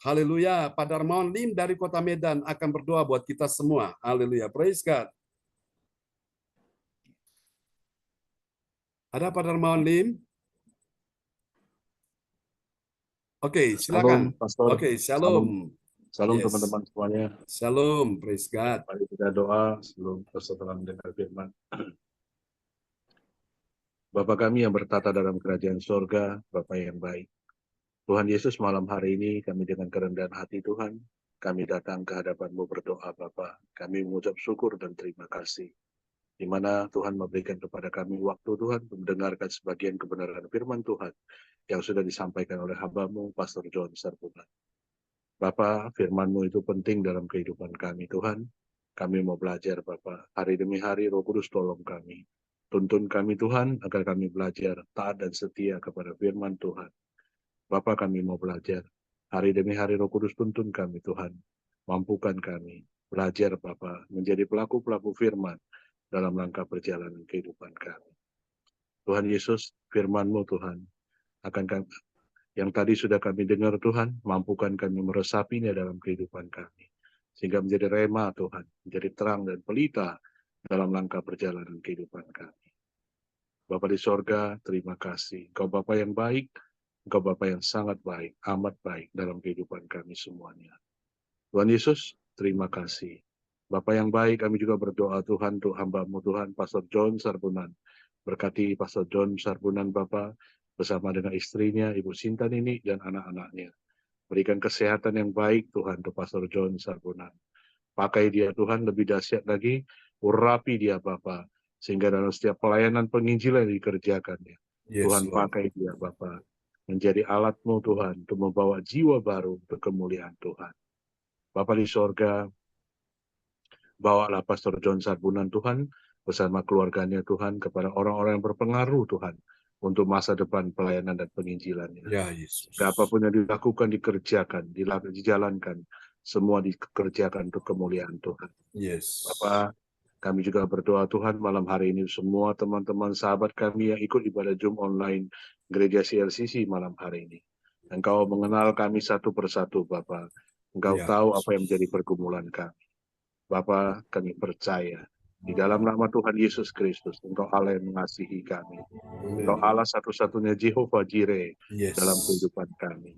[SPEAKER 3] Haleluya. Pak Darmawan Lim dari Kota Medan akan berdoa buat kita semua. Haleluya. Praise God. Ada Pak Darmawan Lim? Oke, silakan.
[SPEAKER 8] Shalom, Pastor.
[SPEAKER 3] Oke, shalom.
[SPEAKER 8] Shalom
[SPEAKER 3] Yes.
[SPEAKER 8] teman-teman semuanya.
[SPEAKER 3] Shalom, praise God.
[SPEAKER 8] Mari kita doa sebelum persetelan mendengar firman. Bapa kami yang bertata dalam kerajaan sorga, Bapa yang baik. Tuhan Yesus, malam hari ini kami dengan kerendahan hati Tuhan, kami datang ke hadapan-Mu berdoa Bapa. Kami mengucap syukur dan terima kasih. Di mana Tuhan memberikan kepada kami waktu Tuhan untuk mendengarkan sebagian kebenaran firman Tuhan yang sudah disampaikan oleh hamba-Mu, Pastor John Sarbunan. Bapa, firman-Mu itu penting dalam kehidupan kami Tuhan. Kami mau belajar Bapa. Hari demi hari Roh Kudus tolong kami. Tuntun kami Tuhan agar kami belajar taat dan setia kepada firman Tuhan. Bapa, kami mau belajar. Hari demi hari Roh Kudus tuntun kami Tuhan. Mampukan kami belajar Bapa menjadi pelaku-pelaku firman dalam langkah perjalanan kehidupan kami. Tuhan Yesus, firman-Mu Tuhan akan kami, yang tadi sudah kami dengar Tuhan, mampukan kami meresapinya dalam kehidupan kami. Sehingga menjadi rema Tuhan, menjadi terang dan pelita dalam langkah perjalanan kehidupan kami. Bapa di sorga, terima kasih. Engkau Bapa yang baik, Engkau Bapa yang sangat baik, amat baik dalam kehidupan kami semuanya. Tuhan Yesus, terima kasih. Bapa yang baik, kami juga berdoa Tuhan untuk hamba-Mu Tuhan, Pastor John Sarbunan. Berkati Pastor John Sarbunan Bapa, bersama dengan istrinya, Ibu Sinta Nini, dan anak-anaknya. Berikan kesehatan yang baik Tuhan untuk Pastor John Sarbunan. Pakai dia Tuhan lebih dahsyat lagi, urapi dia Bapa, sehingga dalam setiap pelayanan penginjilan yang dikerjakannya,
[SPEAKER 3] Yes,
[SPEAKER 8] Tuhan
[SPEAKER 3] Lord.
[SPEAKER 8] pakai dia Bapa, menjadi alat-Mu Tuhan, untuk membawa jiwa baru untuk kemuliaan Tuhan. Bapa di sorga, Bawalah Pastor John Sarbunan Tuhan, bersama keluarganya Tuhan, kepada orang-orang yang berpengaruh Tuhan, untuk masa depan pelayanan dan penginjilannya.
[SPEAKER 3] Ya Yesus.
[SPEAKER 8] Apapun yang dilakukan, dikerjakan, dijalankan, semua dikerjakan untuk kemuliaan Tuhan.
[SPEAKER 3] Yes.
[SPEAKER 8] Bapak, kami juga berdoa Tuhan malam hari ini semua teman-teman sahabat kami yang ikut ibadah Zoom online Gereja CLCC malam hari ini. Engkau mengenal kami satu persatu Bapak. Engkau
[SPEAKER 3] Ya,
[SPEAKER 8] tahu apa yang
[SPEAKER 3] Yesus.
[SPEAKER 8] menjadi pergumulan kami. Bapak, kami percaya di dalam nama Tuhan Yesus Kristus, Engkau Allah yang mengasihi kami. Engkau Allah satu-satunya Jehovah Jireh
[SPEAKER 3] Yes.
[SPEAKER 8] dalam kehidupan kami.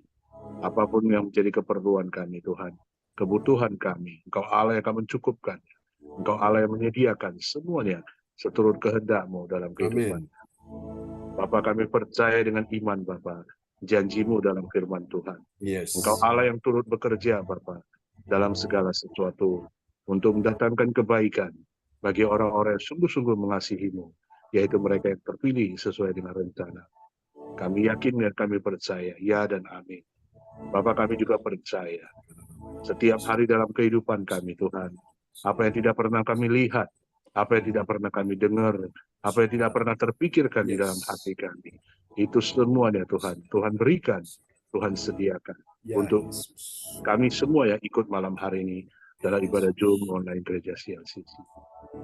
[SPEAKER 8] Apapun yang menjadi keperluan kami Tuhan, kebutuhan kami, Engkau Allah yang akan mencukupkan. Engkau Allah yang menyediakan semuanya seturut kehendak-Mu dalam kehidupan.
[SPEAKER 3] Amin.
[SPEAKER 8] Bapak, kami percaya dengan iman Bapak, janji-Mu dalam firman Tuhan.
[SPEAKER 3] Yes.
[SPEAKER 8] Engkau Allah yang turut bekerja Bapak dalam segala sesuatu untuk mendatangkan kebaikan bagi orang-orang yang sungguh-sungguh mengasihi-Mu, yaitu mereka yang terpilih sesuai dengan rencana. Kami yakin dan kami percaya, ya dan amin. Bapak, kami juga percaya setiap hari dalam kehidupan kami Tuhan, apa yang tidak pernah kami lihat, apa yang tidak pernah kami dengar, apa yang tidak pernah terpikirkan di dalam hati kami, itu semuanya Tuhan, Tuhan berikan, Tuhan sediakan
[SPEAKER 3] Ya,
[SPEAKER 8] untuk
[SPEAKER 3] Yesus.
[SPEAKER 8] kami semua yang ikut malam hari ini dalam ibadah Zoom online Gereja CLCC.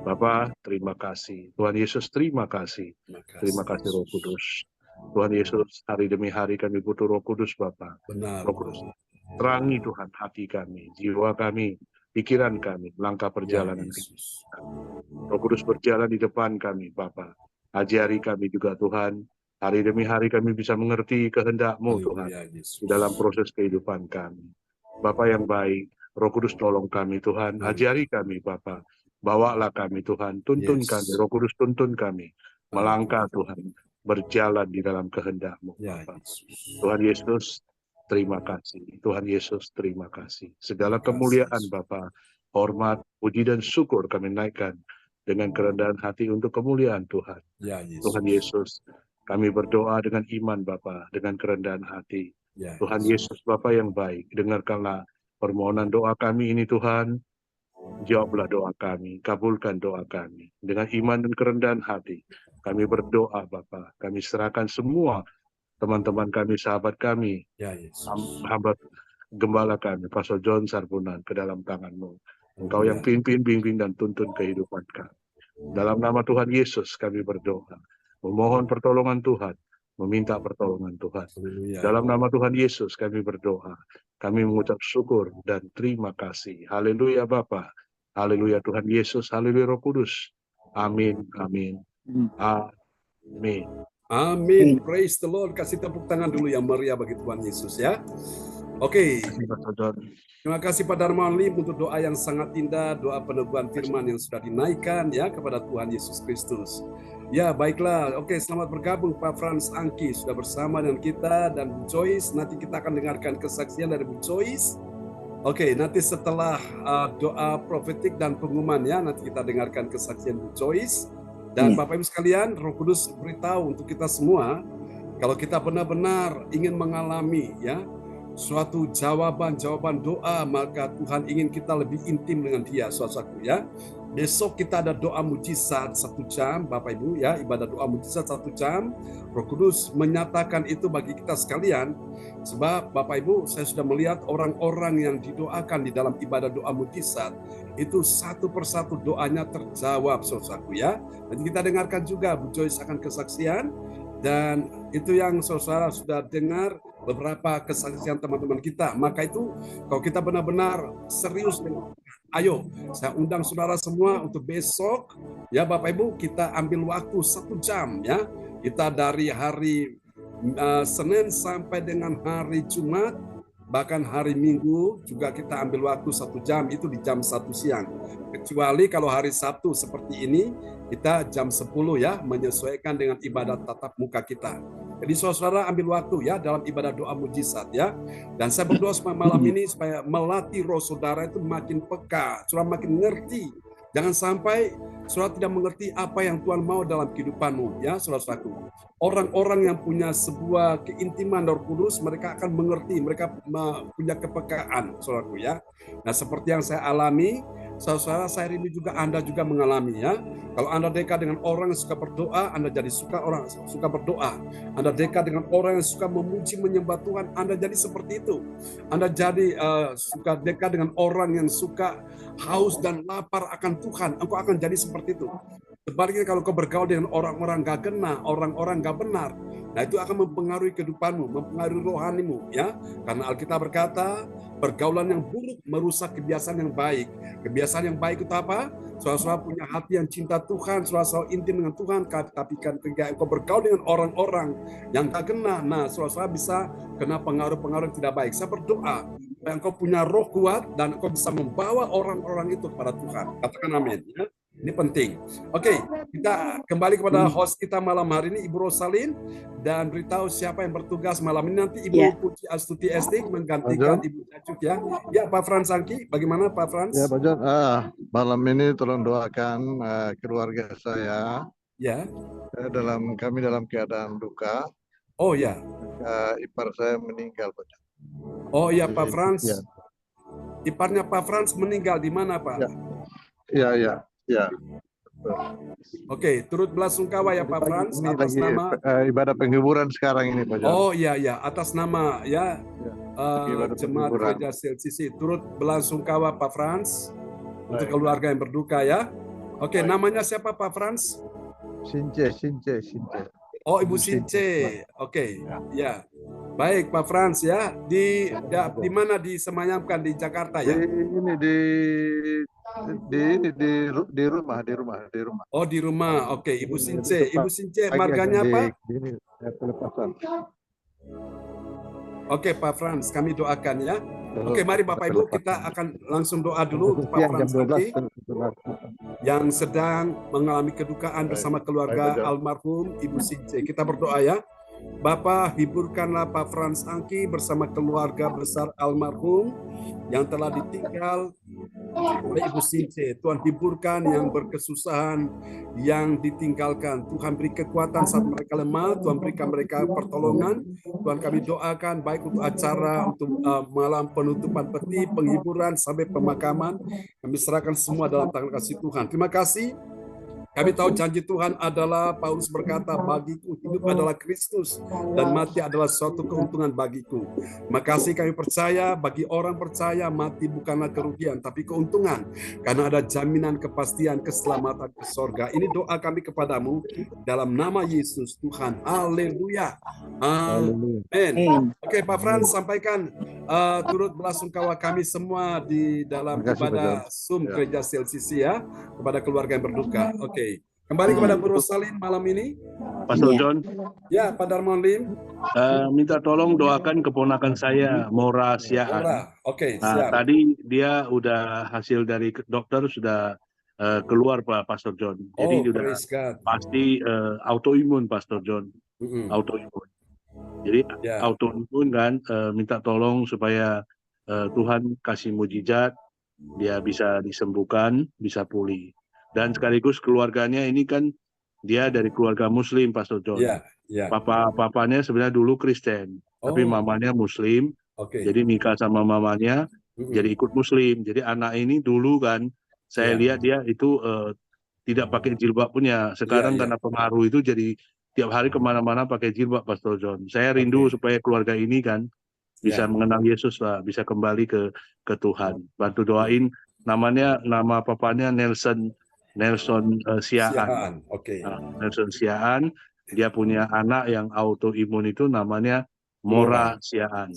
[SPEAKER 8] Bapak, terima kasih. Tuhan Yesus, terima kasih. Terima kasih Roh Kudus. Tuhan Yesus, hari demi hari kami butuh Roh Kudus Bapak.
[SPEAKER 3] Benar.
[SPEAKER 8] Roh Kudus, terangi Tuhan hati kami, jiwa kami, pikiran kami, langkah
[SPEAKER 3] Ya,
[SPEAKER 8] perjalanan kami.
[SPEAKER 3] Yesus.
[SPEAKER 8] Roh Kudus berjalan di depan kami Bapak. Ajari kami juga Tuhan, hari demi hari kami bisa mengerti kehendak-Mu Tuhan
[SPEAKER 3] Haleluya, Yesus.
[SPEAKER 8] di dalam proses kehidupan kami. Bapak yang baik, Roh Kudus tolong kami Tuhan, ajari kami Bapak. Bawalah kami Tuhan, tuntun
[SPEAKER 3] Yes.
[SPEAKER 8] kami, Roh Kudus tuntun kami. Melangkah Tuhan, berjalan di dalam kehendak-Mu
[SPEAKER 3] Ya,
[SPEAKER 8] Bapak.
[SPEAKER 3] Yesus.
[SPEAKER 8] Tuhan Yesus, terima kasih. Tuhan Yesus, terima kasih. Segala
[SPEAKER 3] Terima kasih,
[SPEAKER 8] kemuliaan
[SPEAKER 3] Yesus.
[SPEAKER 8] Bapa, hormat, puji dan syukur kami naikkan dengan kerendahan hati untuk kemuliaan Tuhan.
[SPEAKER 3] Ya, Yesus.
[SPEAKER 8] Tuhan Yesus, kami berdoa dengan iman Bapa, dengan kerendahan hati.
[SPEAKER 3] Ya,
[SPEAKER 8] Tuhan Yesus Bapa yang baik, dengarkanlah permohonan doa kami ini Tuhan. Jawablah doa kami, kabulkan doa kami. Dengan iman dan kerendahan hati, kami berdoa Bapa. Kami serahkan semua teman-teman kami, sahabat kami,
[SPEAKER 3] Ya, Yesus.
[SPEAKER 8] hamba gembala kami, Pastor John Sarbunan, ke dalam tangan-Mu. Engkau yang pimpin, bimbing, dan tuntun kehidupan kami. Dalam nama Tuhan Yesus kami berdoa. Memohon pertolongan Tuhan, meminta pertolongan Tuhan.
[SPEAKER 3] Haleluya.
[SPEAKER 8] Dalam nama Tuhan Yesus kami berdoa. Kami mengucap syukur dan terima kasih. Haleluya Bapa. Haleluya Tuhan Yesus. Haleluya Roh Kudus. Amin. Amin. Amin.
[SPEAKER 3] Amin. Praise the Lord. Kasih tepuk tangan dulu yang meriah bagi Tuhan Yesus ya. Oke. Terima kasih Pak Darmawan Lim untuk doa yang sangat indah, doa peneguhan firman yang sudah dinaikkan ya kepada Tuhan Yesus Kristus. Ya, baiklah. Oke, selamat bergabung Pak Frans Angki sudah bersama dengan kita dan Bu Joyce. Nanti kita akan dengarkan kesaksian dari Bu Joyce. Oke, nanti setelah doa profetik dan pengumuman ya, nanti kita dengarkan kesaksian Bu Joyce. Dan Bapak Ibu sekalian, Roh Kudus beritahu untuk kita semua, kalau kita benar-benar ingin mengalami ya suatu jawaban doa, maka Tuhan ingin kita lebih intim dengan Dia, saudaraku ya. Besok kita ada doa mujizat 1 jam, Bapak Ibu ya, ibadah doa mujizat 1 jam. Roh Kudus menyatakan itu bagi kita sekalian, sebab Bapak Ibu saya sudah melihat orang-orang yang didoakan di dalam ibadah doa mujizat, itu satu persatu doanya terjawab, saudaraku ya. Nanti kita dengarkan juga Bu Joyce akan kesaksian, dan itu yang saudara sudah dengar beberapa kesaksian teman-teman kita. Maka itu kalau kita benar-benar serius dengan, ayo saya undang saudara semua untuk besok ya Bapak Ibu, kita ambil waktu 1 jam ya. Kita dari hari Senin sampai dengan hari Jumat, bahkan hari Minggu juga kita ambil waktu 1 jam, itu di jam 1 siang. Kecuali kalau hari Sabtu seperti ini, kita jam 10 ya, menyesuaikan dengan ibadah tatap muka kita. Jadi saudara ambil waktu ya dalam ibadah doa mujizat ya. Dan saya berdoa malam ini supaya melatih roh saudara itu makin peka, saudara makin ngerti. Jangan sampai saudara tidak mengerti apa yang Tuhan mau dalam kehidupanmu ya saudara-saudaraku. Orang-orang yang punya sebuah keintiman Roh Kudus, mereka akan mengerti, mereka punya kepekaan saudaraku ya. Nah seperti yang saya alami, saudara saya rindu juga Anda juga mengalami ya. Kalau Anda dekat dengan orang yang suka berdoa, Anda jadi suka berdoa. Anda dekat dengan orang yang suka memuji menyembah Tuhan, Anda jadi seperti itu. Anda jadi suka dekat dengan orang yang suka haus dan lapar akan Tuhan, engkau akan jadi seperti itu. Sebaliknya kalau kau bergaul dengan orang-orang gak kena, orang-orang gak benar, nah itu akan mempengaruhi kehidupanmu, mempengaruhi rohanimu ya. Karena Alkitab berkata, pergaulan yang buruk merusak kebiasaan yang baik. Kebiasaan yang baik itu apa? Saudara punya hati yang cinta Tuhan, saudara intim dengan Tuhan, tapi ketika engkau bergaul dengan orang-orang yang gak kena, nah saudara bisa kena pengaruh-pengaruh yang tidak baik. Saya berdoa supaya engkau punya roh kuat dan engkau bisa membawa orang-orang itu kepada Tuhan. Katakan amin. Ya? Ini penting. Oke, kita kembali kepada host kita malam hari ini, Ibu Rosalin, dan beritahu siapa yang bertugas malam ini. Nanti Ibu Puji Astuti Esti menggantikan Ibu Cacut ya. Ya, Pak Frans Angki, bagaimana Pak Frans?
[SPEAKER 9] Ya, Pak John, malam ini tolong doakan keluarga saya.
[SPEAKER 3] Ya.
[SPEAKER 9] Kami dalam keadaan duka.
[SPEAKER 3] Oh ya.
[SPEAKER 9] Ipar saya meninggal, Pak John.
[SPEAKER 3] Oh iya, Pak Frans. Ya. Iparnya Pak Frans meninggal di mana, Pak?
[SPEAKER 9] Ya.
[SPEAKER 3] Oke, turut belasungkawa ya Pak Frans atas nama
[SPEAKER 9] ibadah penghiburan sekarang ini, Pak John.
[SPEAKER 3] Oh iya, atas nama Jemaat Gereja CLCC turut belasungkawa Pak Frans untuk keluarga yang berduka ya. Oke, namanya siapa Pak Frans?
[SPEAKER 9] Since.
[SPEAKER 3] Oh, Ibu Since. Oke, ya. Baik Pak Frans ya. Di mana disemayamkan di Jakarta ya?
[SPEAKER 9] Di rumah.
[SPEAKER 3] Oh, di rumah. Oke, Ibu Since. Ibu Since marganya apa?
[SPEAKER 9] Pelepasan.
[SPEAKER 3] Oke, Pak Frans, kami doakan ya. Oke, mari Bapak Ibu kita akan langsung doa dulu untuk Pak Frans Angki yang sedang mengalami kedukaan bersama keluarga almarhum Ibu Since. Kita berdoa ya. Bapa, hiburkanlah Pak Frans Angki bersama keluarga besar almarhum yang telah ditinggal oleh Ibu Since. Tuhan hiburkan yang berkesusahan, yang ditinggalkan. Tuhan beri kekuatan saat mereka lemah. Tuhan berikan mereka pertolongan. Tuhan kami doakan baik untuk acara, untuk malam penutupan peti, penghiburan, sampai pemakaman. Kami serahkan semua dalam tangan kasih Tuhan. Terima kasih. Kami tahu janji Tuhan adalah, Paulus berkata, bagiku hidup adalah Kristus dan mati adalah suatu keuntungan bagiku. Makasih kami percaya, bagi orang percaya mati bukanlah kerugian, tapi keuntungan. Karena ada jaminan kepastian keselamatan ke sorga. Ini doa kami kepadamu dalam nama Yesus Tuhan. Haleluya. Amin. Oke, Pak Frans sampaikan turut belasungkawa kami semua di dalam ibadah Zoom Gereja CLCC ya, kepada keluarga yang berduka. Oke. Kembali kepada Bu Rosalin malam ini.
[SPEAKER 8] Pastor John.
[SPEAKER 3] Ya, Pak Darmawan Lim.
[SPEAKER 8] Minta tolong doakan keponakan saya, Mora Siaan.
[SPEAKER 3] Oke,
[SPEAKER 8] siap. Tadi dia udah hasil dari dokter sudah keluar Pak Pastor John. Jadi sudah pasti autoimun Pastor John. Autoimun. Jadi autoimun kan, minta tolong supaya Tuhan kasih mujizat, dia bisa disembuhkan, bisa pulih. Dan sekaligus keluarganya ini kan dia dari keluarga Muslim, Pastor John. Papanya sebenarnya dulu Kristen, tapi mamanya Muslim. Jadi nikah sama mamanya, jadi ikut Muslim. Jadi anak ini dulu kan, saya lihat dia itu tidak pakai jilbab punya. Sekarang karena pengaruh itu jadi tiap hari kemana-mana pakai jilbab, Pastor John. Saya rindu supaya keluarga ini kan bisa mengenal Yesus lah, bisa kembali ke Tuhan. Bantu doain. Nama papanya Nelson Siaan. Nelson Siaan. Dia punya anak yang autoimun itu namanya Mora Siaan.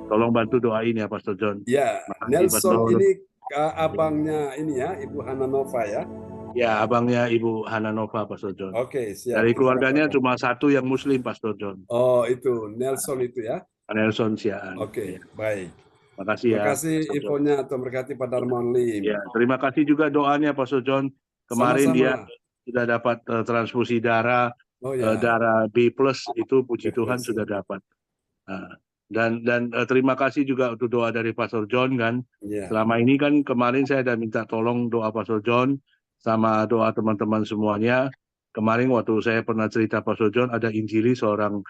[SPEAKER 8] Tolong bantu doain ya Pastor John.
[SPEAKER 3] Ya, Nelson ini abangnya ini ya, Ibu Hananova ya.
[SPEAKER 8] Ya, abangnya Ibu Hananova, Pastor John.
[SPEAKER 3] Oke, siap.
[SPEAKER 8] Dari keluarganya cuma satu yang Muslim, Pastor John.
[SPEAKER 3] Oh, itu Nelson itu ya.
[SPEAKER 8] Nelson Siaan.
[SPEAKER 3] Oke, baik.
[SPEAKER 8] Makasih ya.
[SPEAKER 3] Terima kasih infonya, Tuhan berkati Pak Darmawan Lim.
[SPEAKER 8] Ya, terima kasih juga doanya Pastor John. Kemarin dia sudah dapat transfusi darah, darah B+ itu puji Tuhan sudah dapat. Dan terima kasih juga untuk doa dari Pastor John kan. Selama ini kan kemarin saya ada minta tolong doa Pastor John sama doa teman-teman semuanya. Kemarin waktu saya pernah cerita Pastor John ada injili seorang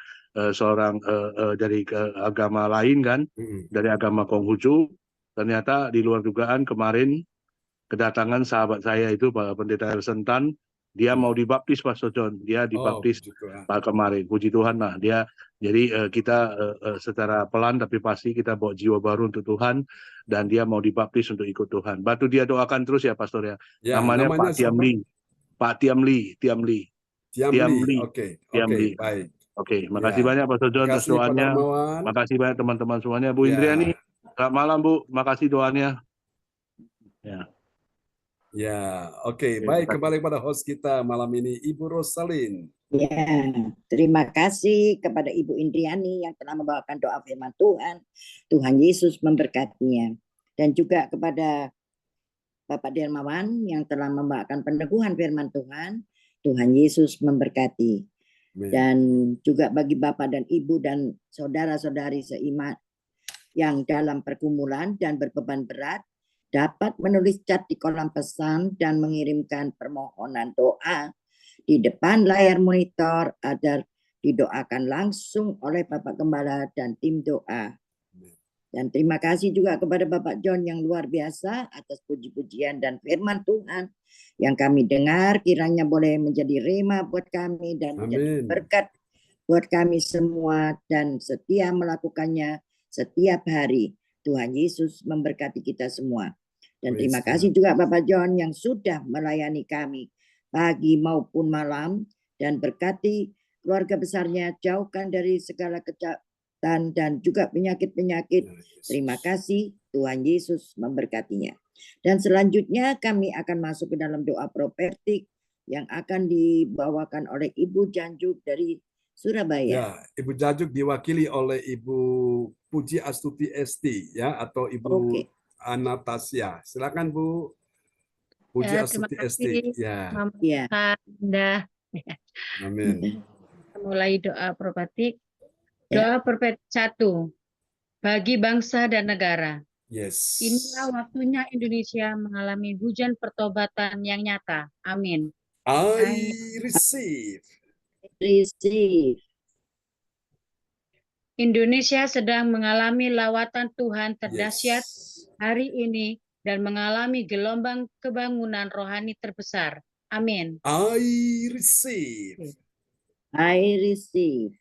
[SPEAKER 8] dari agama lain kan, dari agama Konghucu. ternyata di luar dugaan kemarin kedatangan sahabat saya itu Pak Pendeta Elsentan, dia mau dibaptis Pastor John, dia dibaptis
[SPEAKER 3] puji Tuhan.
[SPEAKER 8] Pak kemarin, puji Tuhan lah dia. Jadi kita secara pelan tapi pasti kita bawa jiwa baru untuk Tuhan dan dia mau dibaptis untuk ikut Tuhan. Bantu dia doakan terus ya Pastor ya.
[SPEAKER 3] Ya,
[SPEAKER 8] Namanya Pak Tiam
[SPEAKER 3] siapa?
[SPEAKER 8] Lee. Pak Tiam Lee.
[SPEAKER 3] Tiam Lee. Oke, baik.
[SPEAKER 8] Oke, makasih
[SPEAKER 3] Ya,
[SPEAKER 8] banyak Pastor John atas
[SPEAKER 3] Terima kasih Pak
[SPEAKER 8] doanya.
[SPEAKER 3] Darmawan.
[SPEAKER 8] Makasih banyak teman-teman semuanya. Bu
[SPEAKER 3] Ya.
[SPEAKER 8] Indriani, selamat malam Bu. Makasih doanya. Ya.
[SPEAKER 3] Ya, oke. Baik, kembali pada host kita malam ini, Ibu Rosalin.
[SPEAKER 5] Ya, terima kasih kepada Ibu Indriani yang telah membawakan doa firman Tuhan. Tuhan Yesus memberkatinya. Dan juga kepada Bapak Dermawan yang telah membawakan peneguhan firman Tuhan. Tuhan Yesus memberkati.
[SPEAKER 3] Amin.
[SPEAKER 5] Dan juga bagi Bapak dan Ibu dan saudara-saudari seiman yang dalam pergumulan dan berbeban berat, dapat menulis chat di kolom pesan dan mengirimkan permohonan doa di depan layar monitor agar didoakan langsung oleh Bapak Gembala dan tim doa. Dan terima kasih juga kepada Bapak John yang luar biasa atas puji-pujian dan firman Tuhan yang kami dengar, kiranya boleh menjadi rema buat kami dan menjadi
[SPEAKER 3] Amin.
[SPEAKER 5] berkat buat kami semua dan setia melakukannya setiap hari. Tuhan Yesus memberkati kita semua. Dan
[SPEAKER 3] Praise
[SPEAKER 5] terima
[SPEAKER 3] God.
[SPEAKER 5] kasih juga Bapak John yang sudah melayani kami pagi maupun malam dan berkati keluarga besarnya, jauhkan dari segala kejahatan dan juga penyakit-penyakit. Terima kasih, Tuhan Yesus memberkatinya. Dan selanjutnya kami akan masuk ke dalam doa profetik yang akan dibawakan oleh Ibu Janjuk dari Surabaya.
[SPEAKER 3] Ya, Ibu Jajuk diwakili oleh Ibu Puji Astuti Esti ya, atau Ibu
[SPEAKER 5] Oke.
[SPEAKER 3] Anastasia. Silakan Bu Puji
[SPEAKER 7] Ya, terima
[SPEAKER 3] Astuti
[SPEAKER 7] kasih,
[SPEAKER 3] Esti. Ya,
[SPEAKER 7] Mama
[SPEAKER 5] Ya.
[SPEAKER 7] Anda.
[SPEAKER 3] amin.
[SPEAKER 7] Mulai doa profetik. Doa profetik 1. Bagi bangsa dan negara.
[SPEAKER 3] Yes.
[SPEAKER 7] Inilah waktunya Indonesia mengalami hujan pertobatan yang nyata. Amin.
[SPEAKER 3] I receive.
[SPEAKER 5] Receive.
[SPEAKER 7] Indonesia sedang mengalami lawatan Tuhan terdahsyat
[SPEAKER 3] Yes.
[SPEAKER 7] hari ini dan mengalami gelombang kebangunan rohani terbesar. Amin.
[SPEAKER 3] I receive.
[SPEAKER 5] I receive.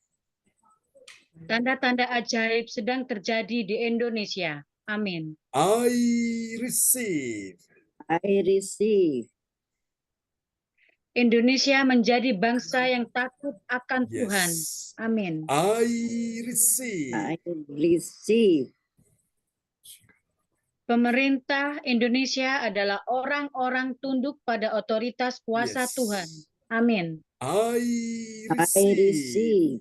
[SPEAKER 7] Tanda-tanda ajaib sedang terjadi di Indonesia. Amin.
[SPEAKER 3] I receive.
[SPEAKER 5] I receive.
[SPEAKER 7] Indonesia menjadi bangsa yang takut akan Tuhan.
[SPEAKER 3] Yes.
[SPEAKER 7] Amin.
[SPEAKER 3] I receive.
[SPEAKER 5] I receive.
[SPEAKER 7] Pemerintah Indonesia adalah orang-orang tunduk pada otoritas kuasa
[SPEAKER 3] Yes.
[SPEAKER 7] Tuhan. Amin.
[SPEAKER 3] I
[SPEAKER 5] I
[SPEAKER 3] receive.
[SPEAKER 5] receive.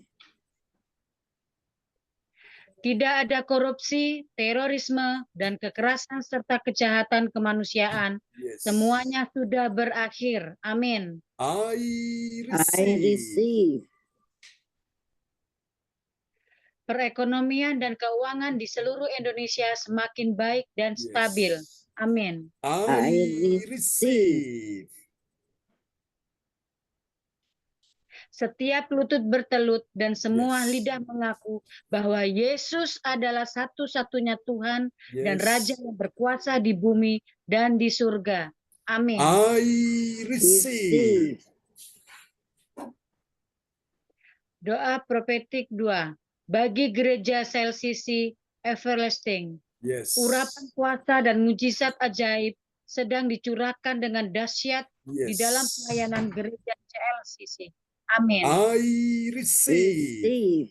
[SPEAKER 7] Tidak ada korupsi, terorisme, dan kekerasan serta kejahatan kemanusiaan.
[SPEAKER 3] Yes.
[SPEAKER 7] Semuanya sudah berakhir. Amin.
[SPEAKER 3] I
[SPEAKER 5] I
[SPEAKER 3] receive.
[SPEAKER 5] receive.
[SPEAKER 7] Perekonomian dan keuangan di seluruh Indonesia semakin baik dan
[SPEAKER 3] Yes.
[SPEAKER 7] stabil. Amin.
[SPEAKER 3] I
[SPEAKER 5] receive.
[SPEAKER 3] receive.
[SPEAKER 7] Setiap lutut bertelut dan semua
[SPEAKER 3] Yes.
[SPEAKER 7] lidah mengaku bahwa Yesus adalah satu-satunya Tuhan dan
[SPEAKER 3] Yes.
[SPEAKER 7] Raja yang berkuasa di bumi dan di surga. Amin.
[SPEAKER 3] I receive.
[SPEAKER 5] Receive.
[SPEAKER 7] Doa profetik 2. Bagi gereja Sel Sisi Everlasting.
[SPEAKER 3] Yes.
[SPEAKER 7] Urapan kuasa dan mujizat ajaib sedang dicurahkan dengan dahsyat di
[SPEAKER 3] Yes.
[SPEAKER 7] dalam pelayanan gereja CLCC. Amin.
[SPEAKER 3] I receive.
[SPEAKER 5] Receive.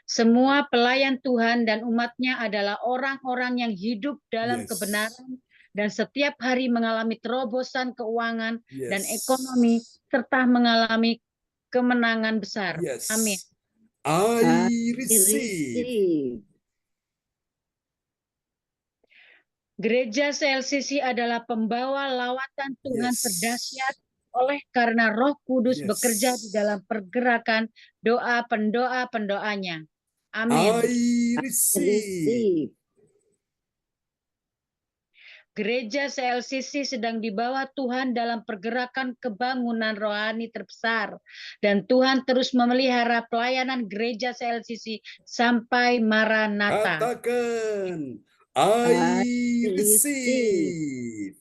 [SPEAKER 7] Semua pelayan Tuhan dan umatnya adalah orang-orang yang hidup dalam
[SPEAKER 3] Yes.
[SPEAKER 7] kebenaran dan setiap hari mengalami terobosan keuangan
[SPEAKER 3] Yes.
[SPEAKER 7] dan ekonomi serta mengalami kemenangan besar.
[SPEAKER 3] Yes.
[SPEAKER 7] Amin.
[SPEAKER 3] I receive.
[SPEAKER 5] Receive.
[SPEAKER 7] Gereja CLCC adalah pembawa lawatan Tuhan
[SPEAKER 3] Yes.
[SPEAKER 7] terdahsyat oleh karena Roh Kudus
[SPEAKER 3] Yes.
[SPEAKER 7] bekerja di dalam pergerakan doa pendoa-pendoanya. Amin.
[SPEAKER 3] I receive.
[SPEAKER 5] Receive.
[SPEAKER 7] Gereja CLCC sedang dibawa Tuhan dalam pergerakan kebangunan rohani terbesar. Dan Tuhan terus memelihara pelayanan gereja CLCC sampai Maranatha.
[SPEAKER 3] Katakan, I receive.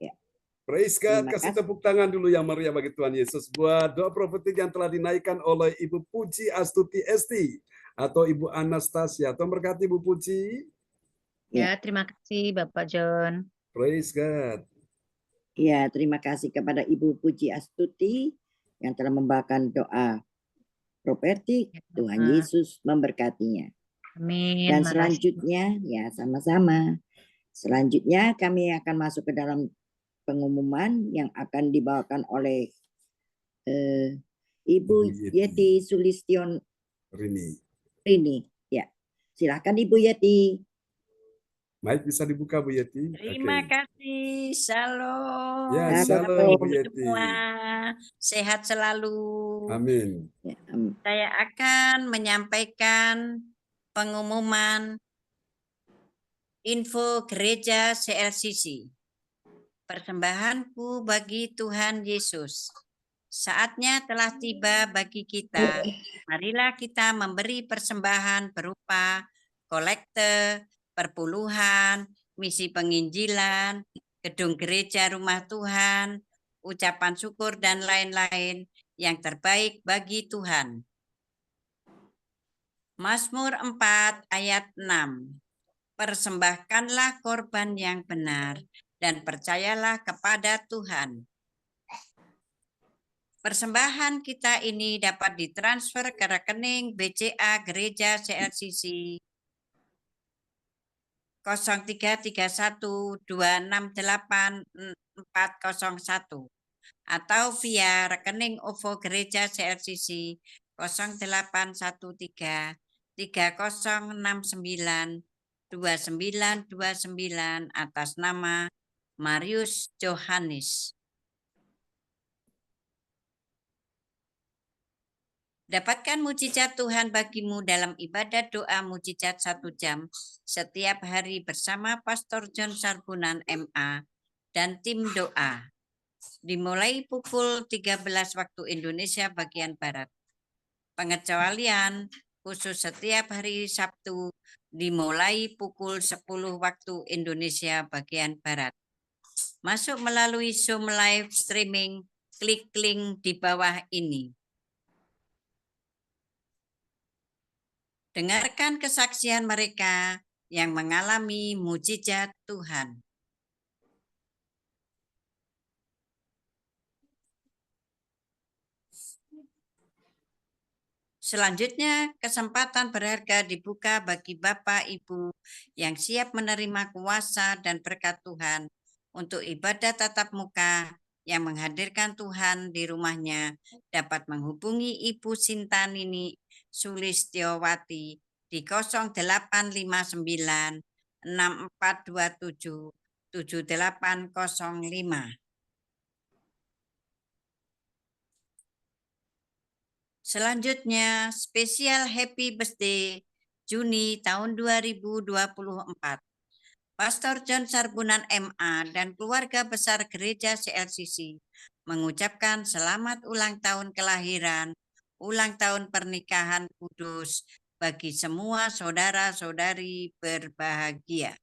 [SPEAKER 5] Ya.
[SPEAKER 3] Praise God.
[SPEAKER 5] Terima
[SPEAKER 3] Kasih
[SPEAKER 5] kasih.
[SPEAKER 3] tepuk tangan dulu yang meriah bagi Tuhan Yesus buat doa profetik yang telah dinaikkan oleh Ibu Puji Astuti Esti atau Ibu Anastasia. Tuhan berkati Ibu Puji.
[SPEAKER 7] Ya, terima kasih Bapak John.
[SPEAKER 3] Praise God.
[SPEAKER 5] Ya, terima kasih kepada Ibu Puji Astuti yang telah membawakan doa profetik. Tuhan Yesus memberkatinya.
[SPEAKER 7] Amin.
[SPEAKER 5] Dan
[SPEAKER 7] Makasih.
[SPEAKER 5] selanjutnya, ya sama-sama. Selanjutnya kami akan masuk ke dalam pengumuman yang akan dibawakan oleh Ibu Yeti Sulistion Rini. Ya, silakan Ibu Yeti.
[SPEAKER 3] Mic bisa dibuka Bu Yeti.
[SPEAKER 10] Terima kasih. Shalom.
[SPEAKER 3] Ya, shalom Bu Yeti.
[SPEAKER 10] Semua sehat selalu.
[SPEAKER 3] Amin.
[SPEAKER 5] Ya, amin.
[SPEAKER 10] Saya akan menyampaikan pengumuman info gereja CLCC. Persembahanku bagi Tuhan Yesus. Saatnya telah tiba bagi kita. Marilah kita memberi persembahan berupa kolekte, perpuluhan, misi penginjilan, gedung gereja rumah Tuhan, ucapan syukur dan lain-lain yang terbaik bagi Tuhan. Mazmur 4 ayat 6. Persembahkanlah korban yang benar dan percayalah kepada Tuhan. Persembahan kita ini dapat ditransfer ke rekening BCA Gereja CLCC 0331268401 atau via rekening OVO Gereja CLCC 0813-3069-2929 atas nama Marius Johannes. Dapatkan mujizat Tuhan bagimu dalam ibadat doa mujizat 1 jam setiap hari bersama Pastor John Sarbunan MA dan tim doa. Dimulai pukul 13 waktu Indonesia bagian Barat. Pengecualian khusus setiap hari Sabtu dimulai pukul 10 waktu Indonesia bagian Barat. Masuk melalui Zoom live streaming, klik link di bawah ini. Dengarkan kesaksian mereka yang mengalami mujizat Tuhan. Selanjutnya, kesempatan berharga dibuka bagi Bapak Ibu yang siap menerima kuasa dan berkat Tuhan untuk ibadah tatap muka yang menghadirkan Tuhan di rumahnya dapat menghubungi Ibu Sintanini Sulistiowati di 0859 6427 7805. Selanjutnya, spesial Happy Birthday Juni tahun 2024. Pastor John Sarbunan MA dan keluarga besar gereja CLCC mengucapkan selamat ulang tahun kelahiran, ulang tahun pernikahan kudus bagi semua saudara-saudari berbahagia.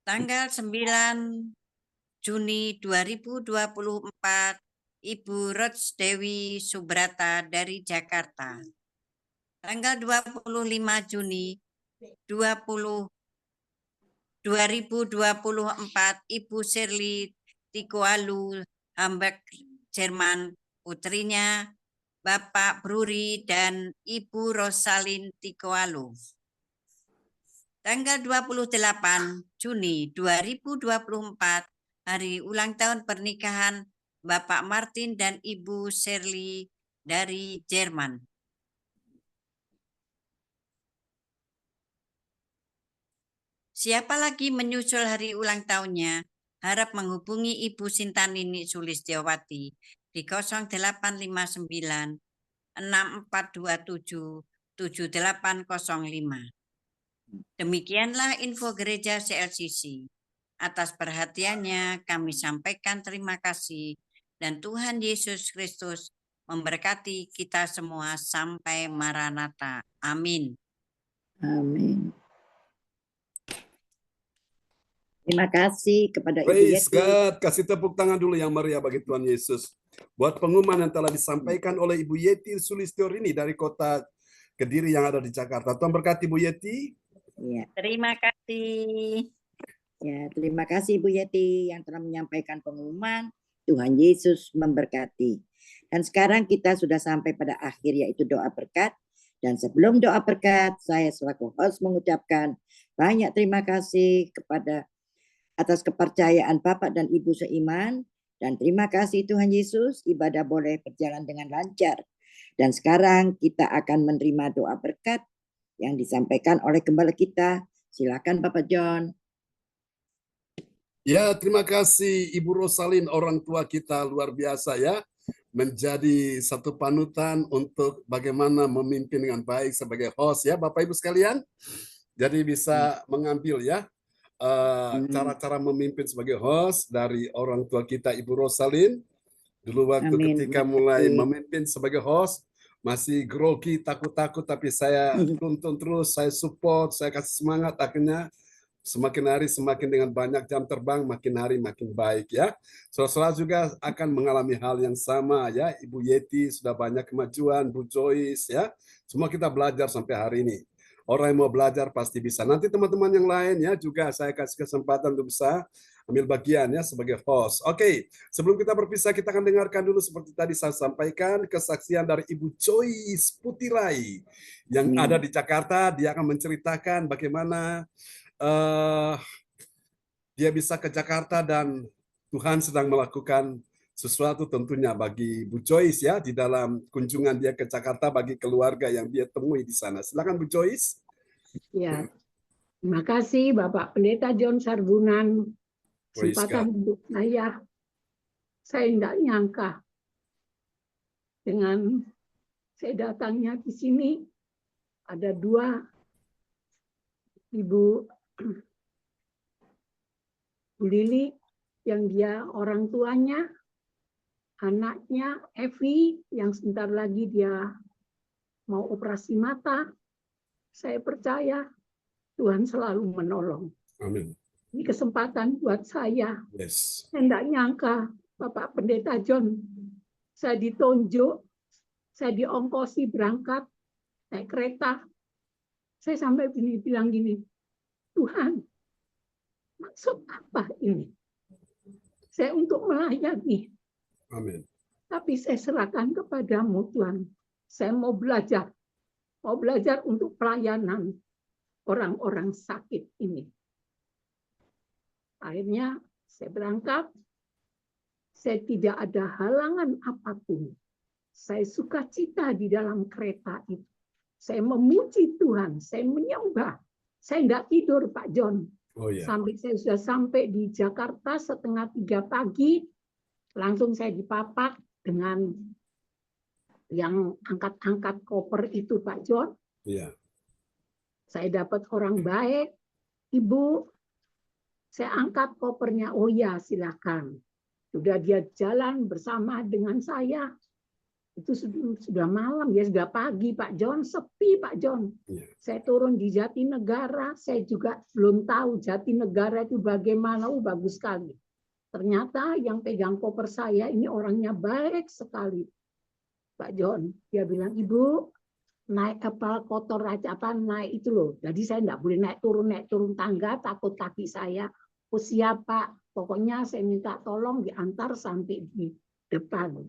[SPEAKER 10] Tanggal 9 Juni 2024, Ibu Rods Dewi Subrata dari Jakarta. Tanggal 25 Juni 2024, Ibu Shirley Tikoalu, Hamburg, Jerman, putrinya Bapak Bruri dan Ibu Rosalin Tikoalu. Tanggal 28 Juni 2024, hari ulang tahun pernikahan Bapak Martin dan Ibu Shirley dari Jerman. Siapa lagi menyusul hari ulang tahunnya, harap menghubungi Ibu Sintanini Sulistiowati di 0859 6427 7805. Demikianlah info Gereja CLCC. Atas perhatiannya kami sampaikan terima kasih dan Tuhan Yesus Kristus memberkati kita semua sampai Maranatha. Amin.
[SPEAKER 5] Amin. Terima kasih kepada Ibu
[SPEAKER 3] Praise
[SPEAKER 5] Yeti.
[SPEAKER 3] God. Kasih tepuk tangan dulu yang meriah bagi Tuhan Yesus. Buat pengumuman yang telah disampaikan oleh Ibu Yeti Sulistiorini dari kota Kediri yang ada di Jakarta. Tuhan berkati Bu Yeti.
[SPEAKER 5] Ya,
[SPEAKER 10] Terima kasih.
[SPEAKER 5] ya, terima kasih Ibu Yeti yang telah menyampaikan pengumuman. Tuhan Yesus memberkati. Dan sekarang kita sudah sampai pada akhir yaitu doa berkat. Dan sebelum doa berkat, saya selaku host mengucapkan banyak terima kasih kepada atas kepercayaan Bapak dan Ibu seiman. Dan terima kasih Tuhan Yesus, ibadah boleh berjalan dengan lancar. Dan sekarang kita akan menerima doa berkat yang disampaikan oleh gembala kita. Silakan Bapak John.
[SPEAKER 3] Ya, terima kasih Ibu Rosalin, orang tua kita luar biasa ya. Menjadi satu panutan untuk bagaimana memimpin dengan baik sebagai host ya Bapak Ibu sekalian. Jadi bisa mengambil ya cara-cara memimpin sebagai host dari orang tua kita Ibu Rosalin. Dulu waktu
[SPEAKER 5] Amin.
[SPEAKER 3] ketika mulai memimpin sebagai host, masih grogi, takut-takut, tapi saya tuntun terus, saya support, saya kasih semangat, akhirnya semakin hari semakin dengan banyak jam terbang, makin hari makin baik ya. Saudara-saudara juga akan mengalami hal yang sama ya. Ibu Yeti sudah banyak kemajuan, Bu Joyce ya. Semua kita belajar sampai hari ini. Orang yang mau belajar pasti bisa. Nanti teman-teman yang lain ya juga saya kasih kesempatan untuk bisa ambil bagian ya sebagai host. Oke, sebelum kita berpisah kita akan dengarkan dulu seperti tadi saya sampaikan kesaksian dari Ibu Joyce Putirai yang ada di Jakarta. Dia akan menceritakan bagaimana dia bisa ke Jakarta dan Tuhan sedang melakukan sesuatu tentunya bagi Bu Joyce ya di dalam kunjungan dia ke Jakarta bagi keluarga yang dia temui di sana. Silakan Bu Joyce.
[SPEAKER 11] Ya, terima kasih Bapak Pendeta John Sarbunan. Kesempatan untuk saya tidak nyangka dengan saya datangnya di sini ada dua Ibu Bu Lili yang dia orang tuanya, anaknya Evi yang sebentar lagi dia mau operasi mata. Saya percaya Tuhan selalu menolong.
[SPEAKER 3] Amin.
[SPEAKER 11] Ini kesempatan buat saya.
[SPEAKER 3] Yes.
[SPEAKER 11] Saya tidak nyangka Bapak Pendeta John, saya ditunjuk, saya diongkosi berangkat naik kereta. Saya sampai bilang gini, Tuhan, maksud apa ini? Saya untuk melayani.
[SPEAKER 3] Amin.
[SPEAKER 11] Tapi saya serahkan kepadamu Tuhan. Saya mau belajar untuk pelayanan orang-orang sakit ini. Akhirnya saya berangkat, saya tidak ada halangan apapun. Saya sukacita di dalam kereta itu. Saya memuji Tuhan, saya menyembah. Saya tidak tidur Pak John.
[SPEAKER 3] Oh, yeah.
[SPEAKER 11] Sampai saya sudah sampai di Jakarta 2:30 pagi, langsung saya dipapak dengan yang angkat-angkat koper itu Pak John.
[SPEAKER 3] Yeah.
[SPEAKER 11] Saya dapat orang baik, Ibu, saya angkat kopernya, oh ya silakan. Sudah dia jalan bersama dengan saya. Itu sudah malam ya, sudah pagi Pak John, sepi Pak John.
[SPEAKER 3] Yeah.
[SPEAKER 11] Saya turun di Jatinegara, saya juga belum tahu Jatinegara itu bagaimana, bagus sekali. Ternyata yang pegang koper saya ini orangnya baik sekali. Pak John, dia bilang, Ibu, naik kapal kotor aja, naik itu loh. Jadi saya enggak boleh naik turun tangga, takut kaki saya. Oh siapa? Pokoknya saya minta tolong diantar sampai di depan.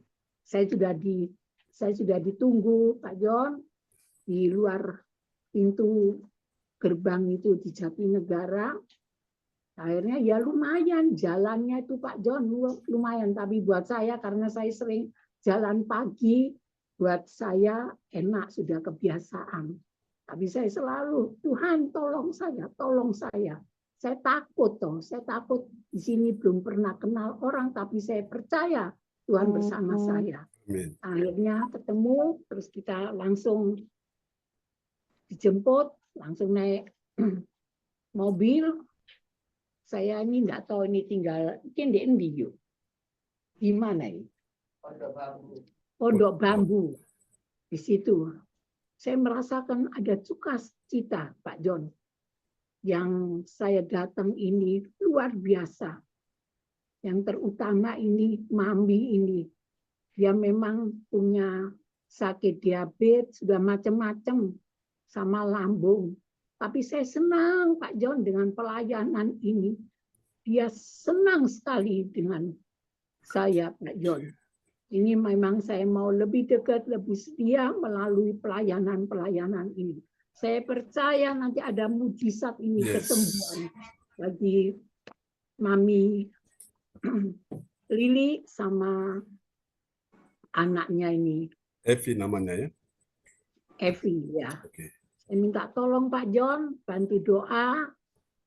[SPEAKER 11] Saya sudah ditunggu Pak John di luar pintu gerbang itu di Jatinegara. Akhirnya ya lumayan jalannya itu Pak John lumayan, tapi buat saya karena saya sering jalan pagi, buat saya enak sudah kebiasaan. Tapi saya selalu Tuhan tolong saya, tolong saya. Saya takut di sini belum pernah kenal orang, tapi saya percaya Tuhan bersama saya.
[SPEAKER 3] Amin.
[SPEAKER 11] Akhirnya ketemu, terus kita langsung dijemput, langsung naik mobil. Saya ini nggak tahu ini tinggal di yuk. Di mana ini? Pondok Bambu. Di situ. Saya merasakan ada sukacita, Pak John. Yang saya datang ini luar biasa. Yang terutama ini Mami ini. Dia memang punya sakit diabetes, sudah macam-macam sama lambung. Tapi saya senang Pak John dengan pelayanan ini. Dia senang sekali dengan saya Pak John. Ini memang saya mau lebih dekat, lebih setia melalui pelayanan-pelayanan ini. Saya percaya nanti ada mujizat ini kesembuhan bagi Mami Lili sama anaknya ini.
[SPEAKER 3] Evi namanya ya.
[SPEAKER 11] Evi ya.
[SPEAKER 3] Oke.
[SPEAKER 11] Saya minta tolong Pak John bantu doa.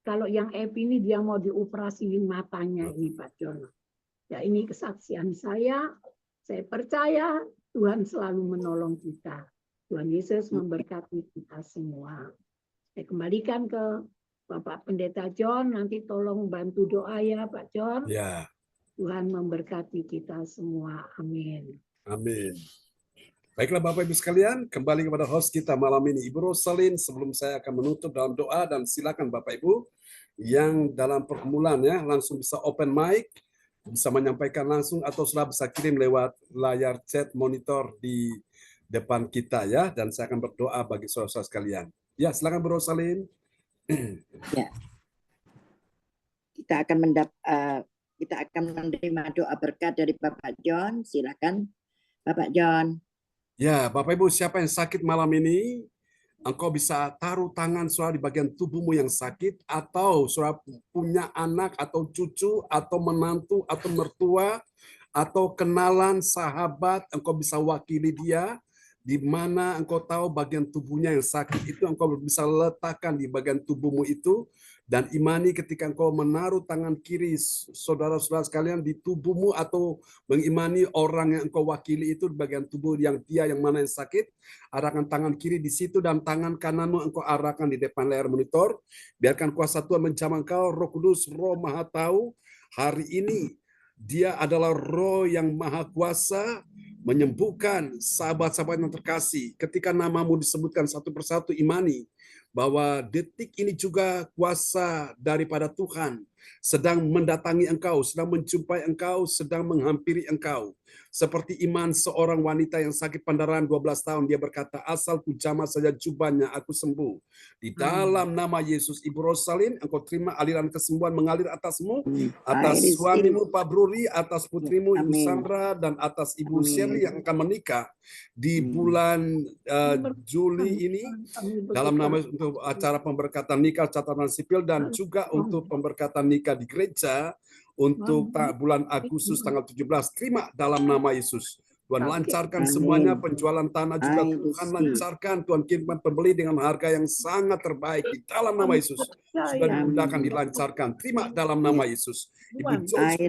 [SPEAKER 11] Kalau yang Evi ini dia mau dioperasi matanya ini Pak John. Ya ini kesaksian saya. Saya percaya Tuhan selalu menolong kita. Tuhan Yesus memberkati kita semua. Saya kembalikan ke Bapak Pendeta John. Nanti tolong bantu doa ya Pak John.
[SPEAKER 3] Ya.
[SPEAKER 11] Tuhan memberkati kita semua. Amin.
[SPEAKER 3] Amin. Baiklah Bapak Ibu sekalian, kembali kepada host kita malam ini, Ibu Rosalin. Sebelum saya akan menutup dalam doa, dan silakan Bapak Ibu yang dalam pergumulan ya, langsung bisa open mic, bisa menyampaikan langsung atau sudah bisa kirim lewat layar chat monitor di depan kita ya, dan saya akan berdoa bagi saudara-saudara sekalian. Ya, silakan Bu Rosalin.
[SPEAKER 5] Ya. Kita akan menerima doa berkat dari Bapak John. Silakan Bapak John.
[SPEAKER 3] Ya, Bapak Ibu, siapa yang sakit malam ini, engkau bisa taruh tangan saudara di bagian tubuhmu yang sakit, atau saudara punya anak atau cucu atau menantu atau mertua atau kenalan sahabat, engkau bisa wakili dia. Di mana engkau tahu bagian tubuhnya yang sakit itu, engkau bisa letakkan di bagian tubuhmu itu, dan imani ketika engkau menaruh tangan kiri saudara-saudara sekalian di tubuhmu, atau mengimani orang yang engkau wakili itu di bagian tubuh yang mana yang sakit, arahkan tangan kiri di situ dan tangan kananmu engkau arahkan di depan layar monitor. Biarkan kuasa Tuhan menjamah engkau. Roh Kudus, Roh Maha Tahu, hari ini Dia adalah Roh yang Maha Kuasa, menyembuhkan sahabat-sahabat yang terkasih. Ketika namamu disebutkan satu persatu, imani bahwa detik ini juga kuasa daripada Tuhan sedang mendatangi engkau, sedang menjumpai engkau, sedang menghampiri engkau. Seperti iman seorang wanita yang sakit pendarahan 12 tahun, dia berkata, asal ku jamah saja jubahnya, aku sembuh. Di dalam nama Yesus, Ibu Rosalin, engkau terima aliran kesembuhan mengalir atasmu, atas suamimu Pak Bruri, atas putrimu Ibu Sandra, dan atas Ibu Shirley yang akan menikah di bulan Juli ini, dalam nama untuk acara pemberkatan nikah catatan sipil, dan juga untuk pemberkatan nikah di gereja untuk bulan Agustus tanggal 17. Terima dalam nama Yesus. Tuhan lancarkan semuanya, penjualan tanah juga Tuhan lancarkan. Tuhan kirimkan pembeli dengan harga yang sangat terbaik di dalam nama Yesus. Sudah dimudahkan, dilancarkan. Terima dalam nama Yesus. Ibu Joyce,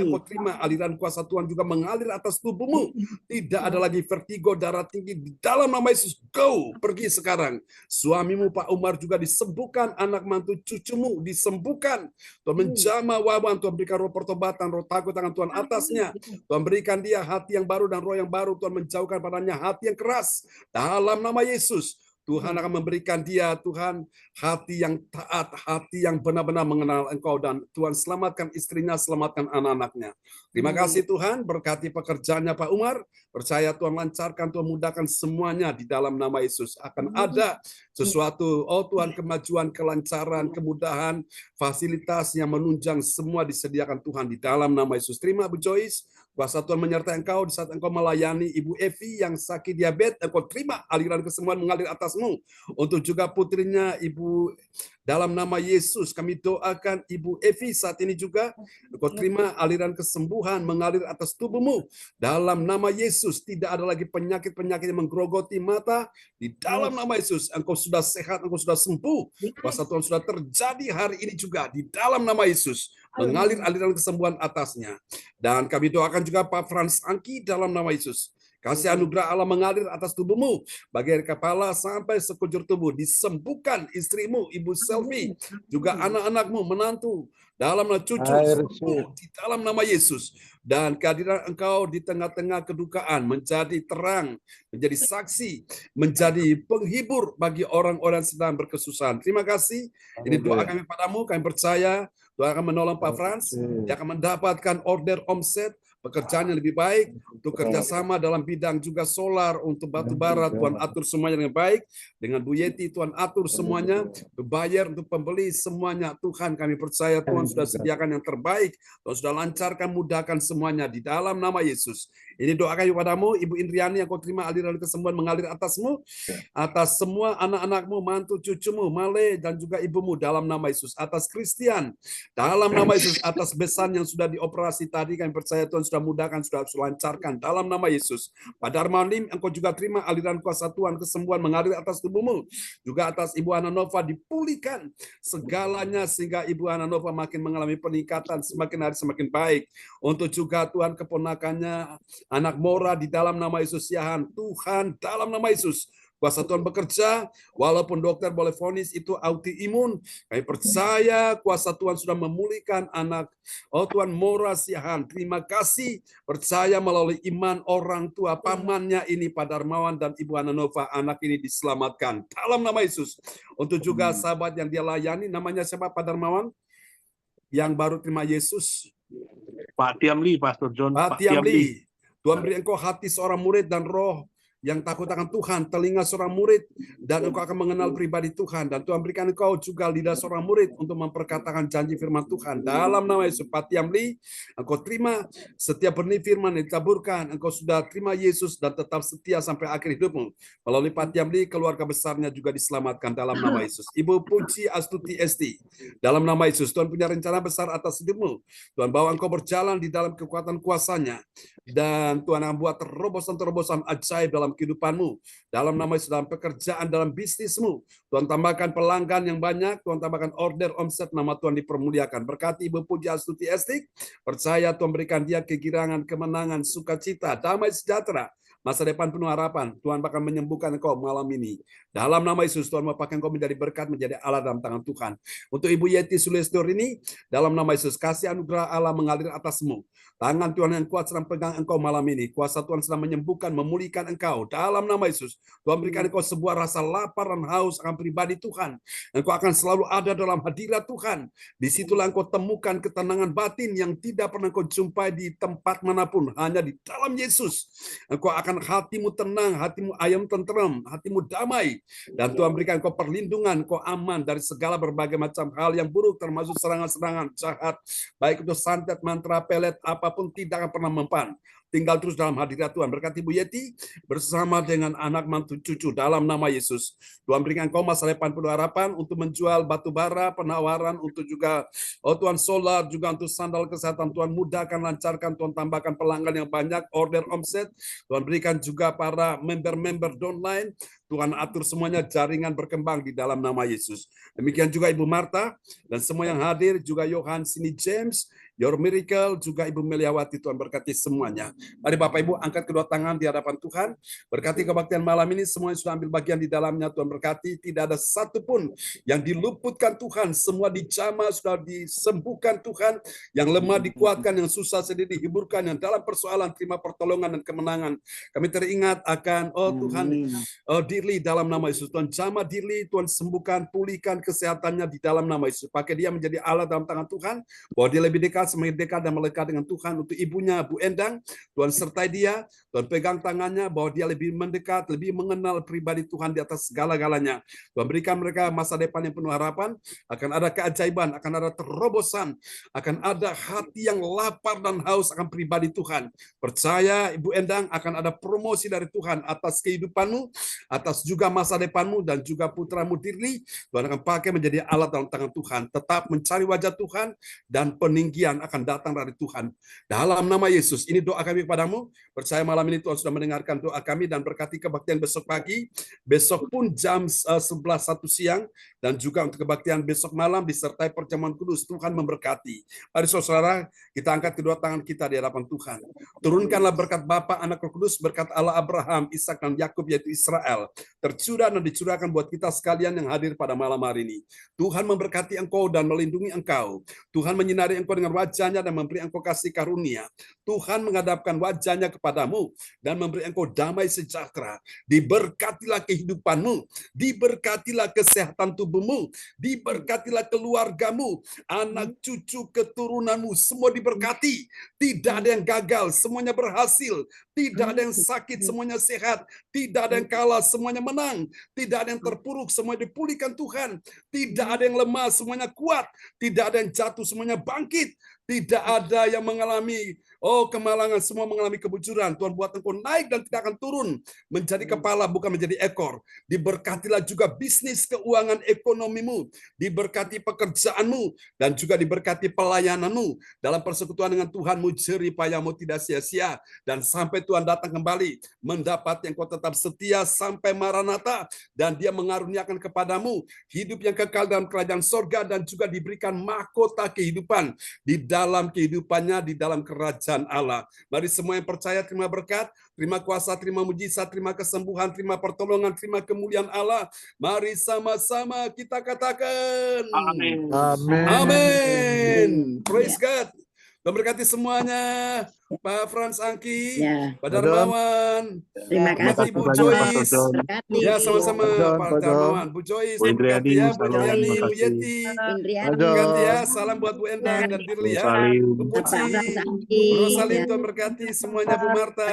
[SPEAKER 3] engkau terima aliran kuasa Tuhan juga mengalir atas tubuhmu. Tidak ada lagi vertigo, darah tinggi di dalam nama Yesus. Go, pergi sekarang. Suamimu Pak Umar juga disembuhkan, anak mantu cucumu disembuhkan. Tuhan menjamah wabah, Tuhan berikan roh pertobatan, roh takut tangan Tuhan atasnya. Tuhan berikan dia hati yang baru dan roh yang baru. Tuhan menjauhkan padanya hati yang keras. Dalam nama Yesus, Tuhan akan memberikan dia, Tuhan, hati yang taat, hati yang benar-benar mengenal Engkau, dan Tuhan selamatkan istrinya, selamatkan anak-anaknya. Terima kasih Tuhan, berkati pekerjaannya Pak Umar. Percaya Tuhan lancarkan, Tuhan mudahkan semuanya di dalam nama Yesus. Akan ada sesuatu, oh Tuhan, kemajuan, kelancaran, kemudahan, fasilitas yang menunjang semua disediakan Tuhan di dalam nama Yesus. Terima Bu Joyce. Kuasa Tuhan menyertai engkau di saat engkau melayani Ibu Evi yang sakit diabetes. Engkau terima aliran kesembuhan mengalir atasmu. Untuk juga putrinya Ibu, dalam nama Yesus kami doakan Ibu Evi saat ini juga. Engkau terima aliran kesembuhan mengalir atas tubuhmu. Dalam nama Yesus, tidak ada lagi penyakit-penyakit yang menggerogoti mata. Di dalam nama Yesus, engkau sudah sehat, engkau sudah sembuh. Kuasa Tuhan sudah terjadi hari ini juga. Di dalam nama Yesus, mengalir aliran kesembuhan atasnya. Dan kami doakan juga Pak Frans Angki dalam nama Yesus. Kasih anugerah Allah mengalir atas tubuhmu, bagian kepala sampai sekujur tubuh. Disembuhkan istrimu, Ibu Selvi, juga anak-anakmu, menantu, dalam nama cucu, sembuh di dalam nama Yesus. Dan kehadiran Engkau di tengah-tengah kedukaan menjadi terang, menjadi saksi, menjadi penghibur bagi orang-orang yang sedang berkesusahan. Terima kasih. Ini doa kami padamu, kami percaya Tuhan akan menolong Pak Frans. Dia akan mendapatkan order omset, pekerjaan yang lebih baik, untuk kerjasama dalam bidang juga solar, untuk batu bara, Tuhan atur semuanya dengan baik. Dengan Bu Yeti, Tuhan atur semuanya, berbayar untuk pembeli semuanya. Tuhan kami percaya Tuhan sudah sediakan yang terbaik, Tuhan sudah lancarkan, mudahkan semuanya di dalam nama Yesus. Ini doa kami padamu, Ibu Indriani, yang kau terima aliran kesembuhan mengalir atasmu, atas semua anak-anakmu, mantu, cucumu, Male, dan juga ibumu dalam nama Yesus. Atas Christian, dalam nama Yesus, atas besan yang sudah dioperasi tadi, kami percaya Tuhan sudah mudahkan, sudah lancarkan dalam nama Yesus. Pada Armanim, engkau juga terima aliran kuasa Tuhan kesembuhan mengalir atas tubuhmu. Juga atas Ibu Ana Nova dipulihkan segalanya, sehingga Ibu Ana Nova makin mengalami peningkatan, semakin hari semakin baik. Untuk juga Tuhan keponakannya, anak Mora di dalam nama Yesus, Yahan, Tuhan dalam nama Yesus. Kuasa Tuhan bekerja, walaupun dokter boleh vonis itu autoimun, kami percaya kuasa Tuhan sudah memulihkan anak, Tuhan Mora Siahan. Terima kasih, percaya melalui iman orang tua pamannya ini, Pak Darmawan dan Ibu Ana Nova, anak ini diselamatkan dalam nama Yesus. Untuk juga sahabat yang dia layani, namanya siapa Pak Darmawan? Yang baru terima Yesus.
[SPEAKER 8] Pak Tiamli, Pastor John.
[SPEAKER 3] Pak Tiamli. Tuhan beri engkau hati seorang murid dan roh yang takut akan Tuhan, telinga seorang murid, dan engkau akan mengenal pribadi Tuhan. Dan Tuhan berikan engkau juga lidah seorang murid untuk memperkatakan janji firman Tuhan. Dalam nama Yesus, Pak Tiamli, engkau terima setiap benih firman yang ditaburkan. Engkau sudah terima Yesus dan tetap setia sampai akhir hidupmu. Melalui Pak Tiamli, keluarga besarnya juga diselamatkan dalam nama Yesus. Ibu Puji Astuti Esti, dalam nama Yesus, Tuhan punya rencana besar atas hidupmu. Tuhan bawa engkau berjalan di dalam kekuatan kuasa-Nya. Dan Tuhan akan buat terobosan-terobosan ajaib dalam kehidupanmu, dalam nama Yesus, dalam pekerjaan, dalam bisnismu. Tuhan tambahkan pelanggan yang banyak, Tuhan tambahkan order omset, nama Tuhan dipermuliakan. Berkati Ibu Puji Astuti Estik, percaya Tuhan berikan dia kegirangan, kemenangan, sukacita, damai sejahtera, masa depan penuh harapan. Tuhan bakal menyembuhkan engkau malam ini. Dalam nama Yesus, Tuhan mau pakai engkau menjadi berkat, menjadi alat dalam tangan Tuhan. Untuk Ibu Yeti Sulestor ini, dalam nama Yesus, kasih anugerah Allah mengalir atasmu. Tangan Tuhan yang kuat sedang pegang engkau malam ini. Kuasa Tuhan sedang menyembuhkan, memulihkan engkau. Dalam nama Yesus, Tuhan berikan engkau sebuah rasa lapar dan haus akan pribadi Tuhan. Engkau akan selalu ada dalam hadirat Tuhan. Disitulah engkau temukan ketenangan batin yang tidak pernah engkau jumpai di tempat manapun. Hanya di dalam Yesus. Engkau akan hatimu tenang, hatimu ayam tenteram, hatimu damai. Dan Tuhan berikan engkau perlindungan, engkau aman dari segala berbagai macam hal yang buruk, termasuk serangan-serangan jahat. Baik itu santet, mantra, pelet, apapun tidak akan pernah mempan. Tinggal terus dalam hadirat Tuhan. Berkati Bu Yeti bersama dengan anak mantu cucu dalam nama Yesus. Tuhan berikan engkau masa depan penuh harapan untuk menjual batu bara, penawaran untuk juga Tuhan solar, juga untuk sandal kesehatan. Tuhan mudahkan, lancarkan, Tuhan tambahkan pelanggan yang banyak, order omset. Tuhan berikan juga para member-member downline. Tuhan atur semuanya, jaringan berkembang di dalam nama Yesus. Demikian juga Ibu Marta dan semua yang hadir, juga Yohan Sini James, Your Miracle, juga Ibu Meliawati. Tuhan berkati semuanya. Mari Bapak Ibu angkat kedua tangan di hadapan Tuhan. Berkati kebaktian malam ini, semuanya sudah ambil bagian di dalamnya. Tuhan berkati, tidak ada satupun yang diluputkan Tuhan. Semua dijamah, sudah disembuhkan Tuhan. Yang lemah dikuatkan, yang susah sendiri dihiburkan, yang dalam persoalan terima pertolongan dan kemenangan. Kami teringat akan Tuhan, Dirli dalam nama Yesus. Tuhan jamah Dirli, Tuhan sembuhkan, pulihkan kesehatannya di dalam nama Yesus. Pakai dia menjadi alat dalam tangan Tuhan, bahwa dia lebih dekat, semakin dekat dan melekat dengan Tuhan. Untuk ibunya Bu Endang, Tuhan sertai dia, Tuhan pegang tangannya, bahwa dia lebih mendekat, lebih mengenal pribadi Tuhan di atas segala-galanya. Tuhan berikan mereka masa depan yang penuh harapan, akan ada keajaiban, akan ada terobosan, akan ada hati yang lapar dan haus akan pribadi Tuhan. Percaya Ibu Endang akan ada promosi dari Tuhan atas kehidupanmu, atas juga masa depanmu, dan juga putramu Dirli. Tuhan akan pakai menjadi alat dalam tangan Tuhan. Tetap mencari wajah Tuhan dan peninggian kebaikan akan datang dari Tuhan. Dalam nama Yesus, ini doa kami kepadamu. Percaya malam ini Tuhan sudah mendengarkan doa kami dan berkati kebaktian besok pagi. Besok pun jam 11:01 siang. Dan juga untuk kebaktian besok malam disertai perjamuan kudus. Tuhan memberkati. Mari saudara, kita angkat kedua tangan kita di hadapan Tuhan. Turunkanlah berkat Bapa, Anak, Roh Kudus, berkat Allah Abraham, Ishak dan Yakub yaitu Israel. Tercurah dan dicurahkan buat kita sekalian yang hadir pada malam hari ini. Tuhan memberkati engkau dan melindungi engkau. Tuhan menyinari engkau dengan wajahnya dan memberi engkau kasih karunia. Tuhan menghadapkan wajahnya kepadamu dan memberi engkau damai sejahtera. Diberkatilah kehidupanmu, diberkatilah kesehatan tubuhmu, diberkatilah keluargamu, anak cucu keturunanmu, semua diberkati. Tidak ada yang gagal, semuanya berhasil. Tidak ada yang sakit, semuanya sehat. Tidak ada yang kalah, semuanya menang. Tidak ada yang terpuruk, semuanya dipulihkan Tuhan. Tidak ada yang lemah, semuanya kuat. Tidak ada yang jatuh, semuanya bangkit. Tidak ada yang mengalami kemalangan, semua mengalami kebujuran. Tuhan buat engkau naik dan tidak akan turun. Menjadi kepala bukan menjadi ekor. Diberkatilah juga bisnis keuangan ekonomimu. Diberkati pekerjaanmu. Dan juga diberkati pelayananmu. Dalam persekutuan dengan Tuhanmu, jerih payamu tidak sia-sia. Dan sampai Tuhan datang kembali. Mendapat yang kau tetap setia sampai Maranatha. Dan dia mengaruniakan kepadamu hidup yang kekal dalam kerajaan sorga. Dan juga diberikan mahkota kehidupan. Di dalam kehidupannya, di dalam kerajaan Allah. Mari semua yang percaya terima berkat, terima kuasa, terima mujizat, terima kesembuhan, terima pertolongan, terima kemuliaan Allah. Mari sama-sama kita katakan.
[SPEAKER 8] Amin.
[SPEAKER 9] Amin.
[SPEAKER 3] Amin. Praise God. Memberkati semuanya. Pak Frans Angki,
[SPEAKER 5] Ya.
[SPEAKER 3] Pak Darmawan,
[SPEAKER 5] Terima kasih
[SPEAKER 3] Bu
[SPEAKER 8] banyak,
[SPEAKER 3] Joyce.
[SPEAKER 8] Pastor John.
[SPEAKER 5] Berkati.
[SPEAKER 3] Ya, sama-sama Pak
[SPEAKER 9] Pak John.
[SPEAKER 3] Darmawan, Bu Joyce,
[SPEAKER 8] Bu Indriani,
[SPEAKER 3] ya, Bu
[SPEAKER 8] salam,
[SPEAKER 3] Indriani,
[SPEAKER 8] terima
[SPEAKER 3] Bu
[SPEAKER 8] kasih.
[SPEAKER 3] Yeti.
[SPEAKER 5] Indriani.
[SPEAKER 9] Pak John.
[SPEAKER 3] Berkati ya, salam buat Bu Endang dan Dirli ya.
[SPEAKER 8] Salim.
[SPEAKER 3] Bu
[SPEAKER 5] Bapak
[SPEAKER 3] Puci,
[SPEAKER 5] Frans Angki.
[SPEAKER 3] Bu Rosalin,
[SPEAKER 5] Ya.
[SPEAKER 3] Tuhan berkati semuanya, Bu Marta.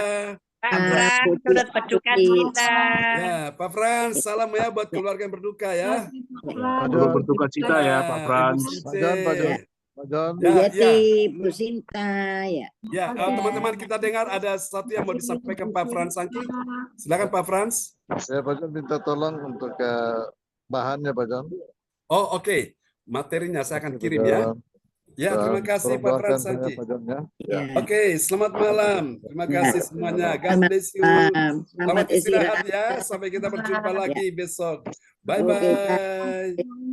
[SPEAKER 10] Pak Frans turut berduka cita.
[SPEAKER 3] Ya, Pak Frans, salam ya buat keluarga yang berduka ya.
[SPEAKER 9] Pak
[SPEAKER 8] Turut
[SPEAKER 9] John.
[SPEAKER 8] berduka cita ya, Pak Frans.
[SPEAKER 3] Ibu Since.
[SPEAKER 9] Pak John, Pak John. Pak John.
[SPEAKER 5] Bu
[SPEAKER 3] Ya,
[SPEAKER 5] Yeti, Bu Sinta, ya.
[SPEAKER 3] Ya, teman-teman kita dengar ada sesuatu yang mau disampaikan Pak Frans Angki. Silakan Pak Frans.
[SPEAKER 9] Saya Pak John minta tolong untuk bahannya Pak John.
[SPEAKER 3] Oh, oke. Materinya saya akan
[SPEAKER 9] Pak
[SPEAKER 3] kirim ya.
[SPEAKER 9] John.
[SPEAKER 3] Ya, terima kasih
[SPEAKER 9] Tolong
[SPEAKER 3] Pak
[SPEAKER 9] doakan
[SPEAKER 3] Frans
[SPEAKER 9] saya,
[SPEAKER 3] Angki.
[SPEAKER 9] Pak John ya.
[SPEAKER 5] Ya.
[SPEAKER 3] Oke, selamat malam. Terima kasih semuanya. God
[SPEAKER 5] Selamat
[SPEAKER 3] bless you.
[SPEAKER 5] malam.
[SPEAKER 3] Selamat
[SPEAKER 5] Selamat
[SPEAKER 3] istirahat
[SPEAKER 5] istirahat.
[SPEAKER 3] ya. Sampai kita berjumpa lagi besok.
[SPEAKER 5] Oke,
[SPEAKER 3] Bye-bye.
[SPEAKER 5] bye.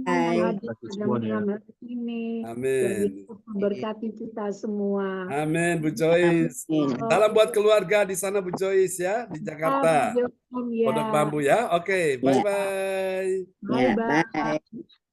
[SPEAKER 11] Hadir
[SPEAKER 8] semuanya.
[SPEAKER 11] pada malam ini.
[SPEAKER 3] Amin.
[SPEAKER 11] Berkati kita semua.
[SPEAKER 3] Amin, Bu Joyce.
[SPEAKER 5] Amin.
[SPEAKER 3] Salam buat keluarga di sana Bu Joyce ya, di Jakarta. Pondok Bambu ya. Oke, bye-bye.
[SPEAKER 5] Ya,
[SPEAKER 11] Bye-bye.
[SPEAKER 5] bye.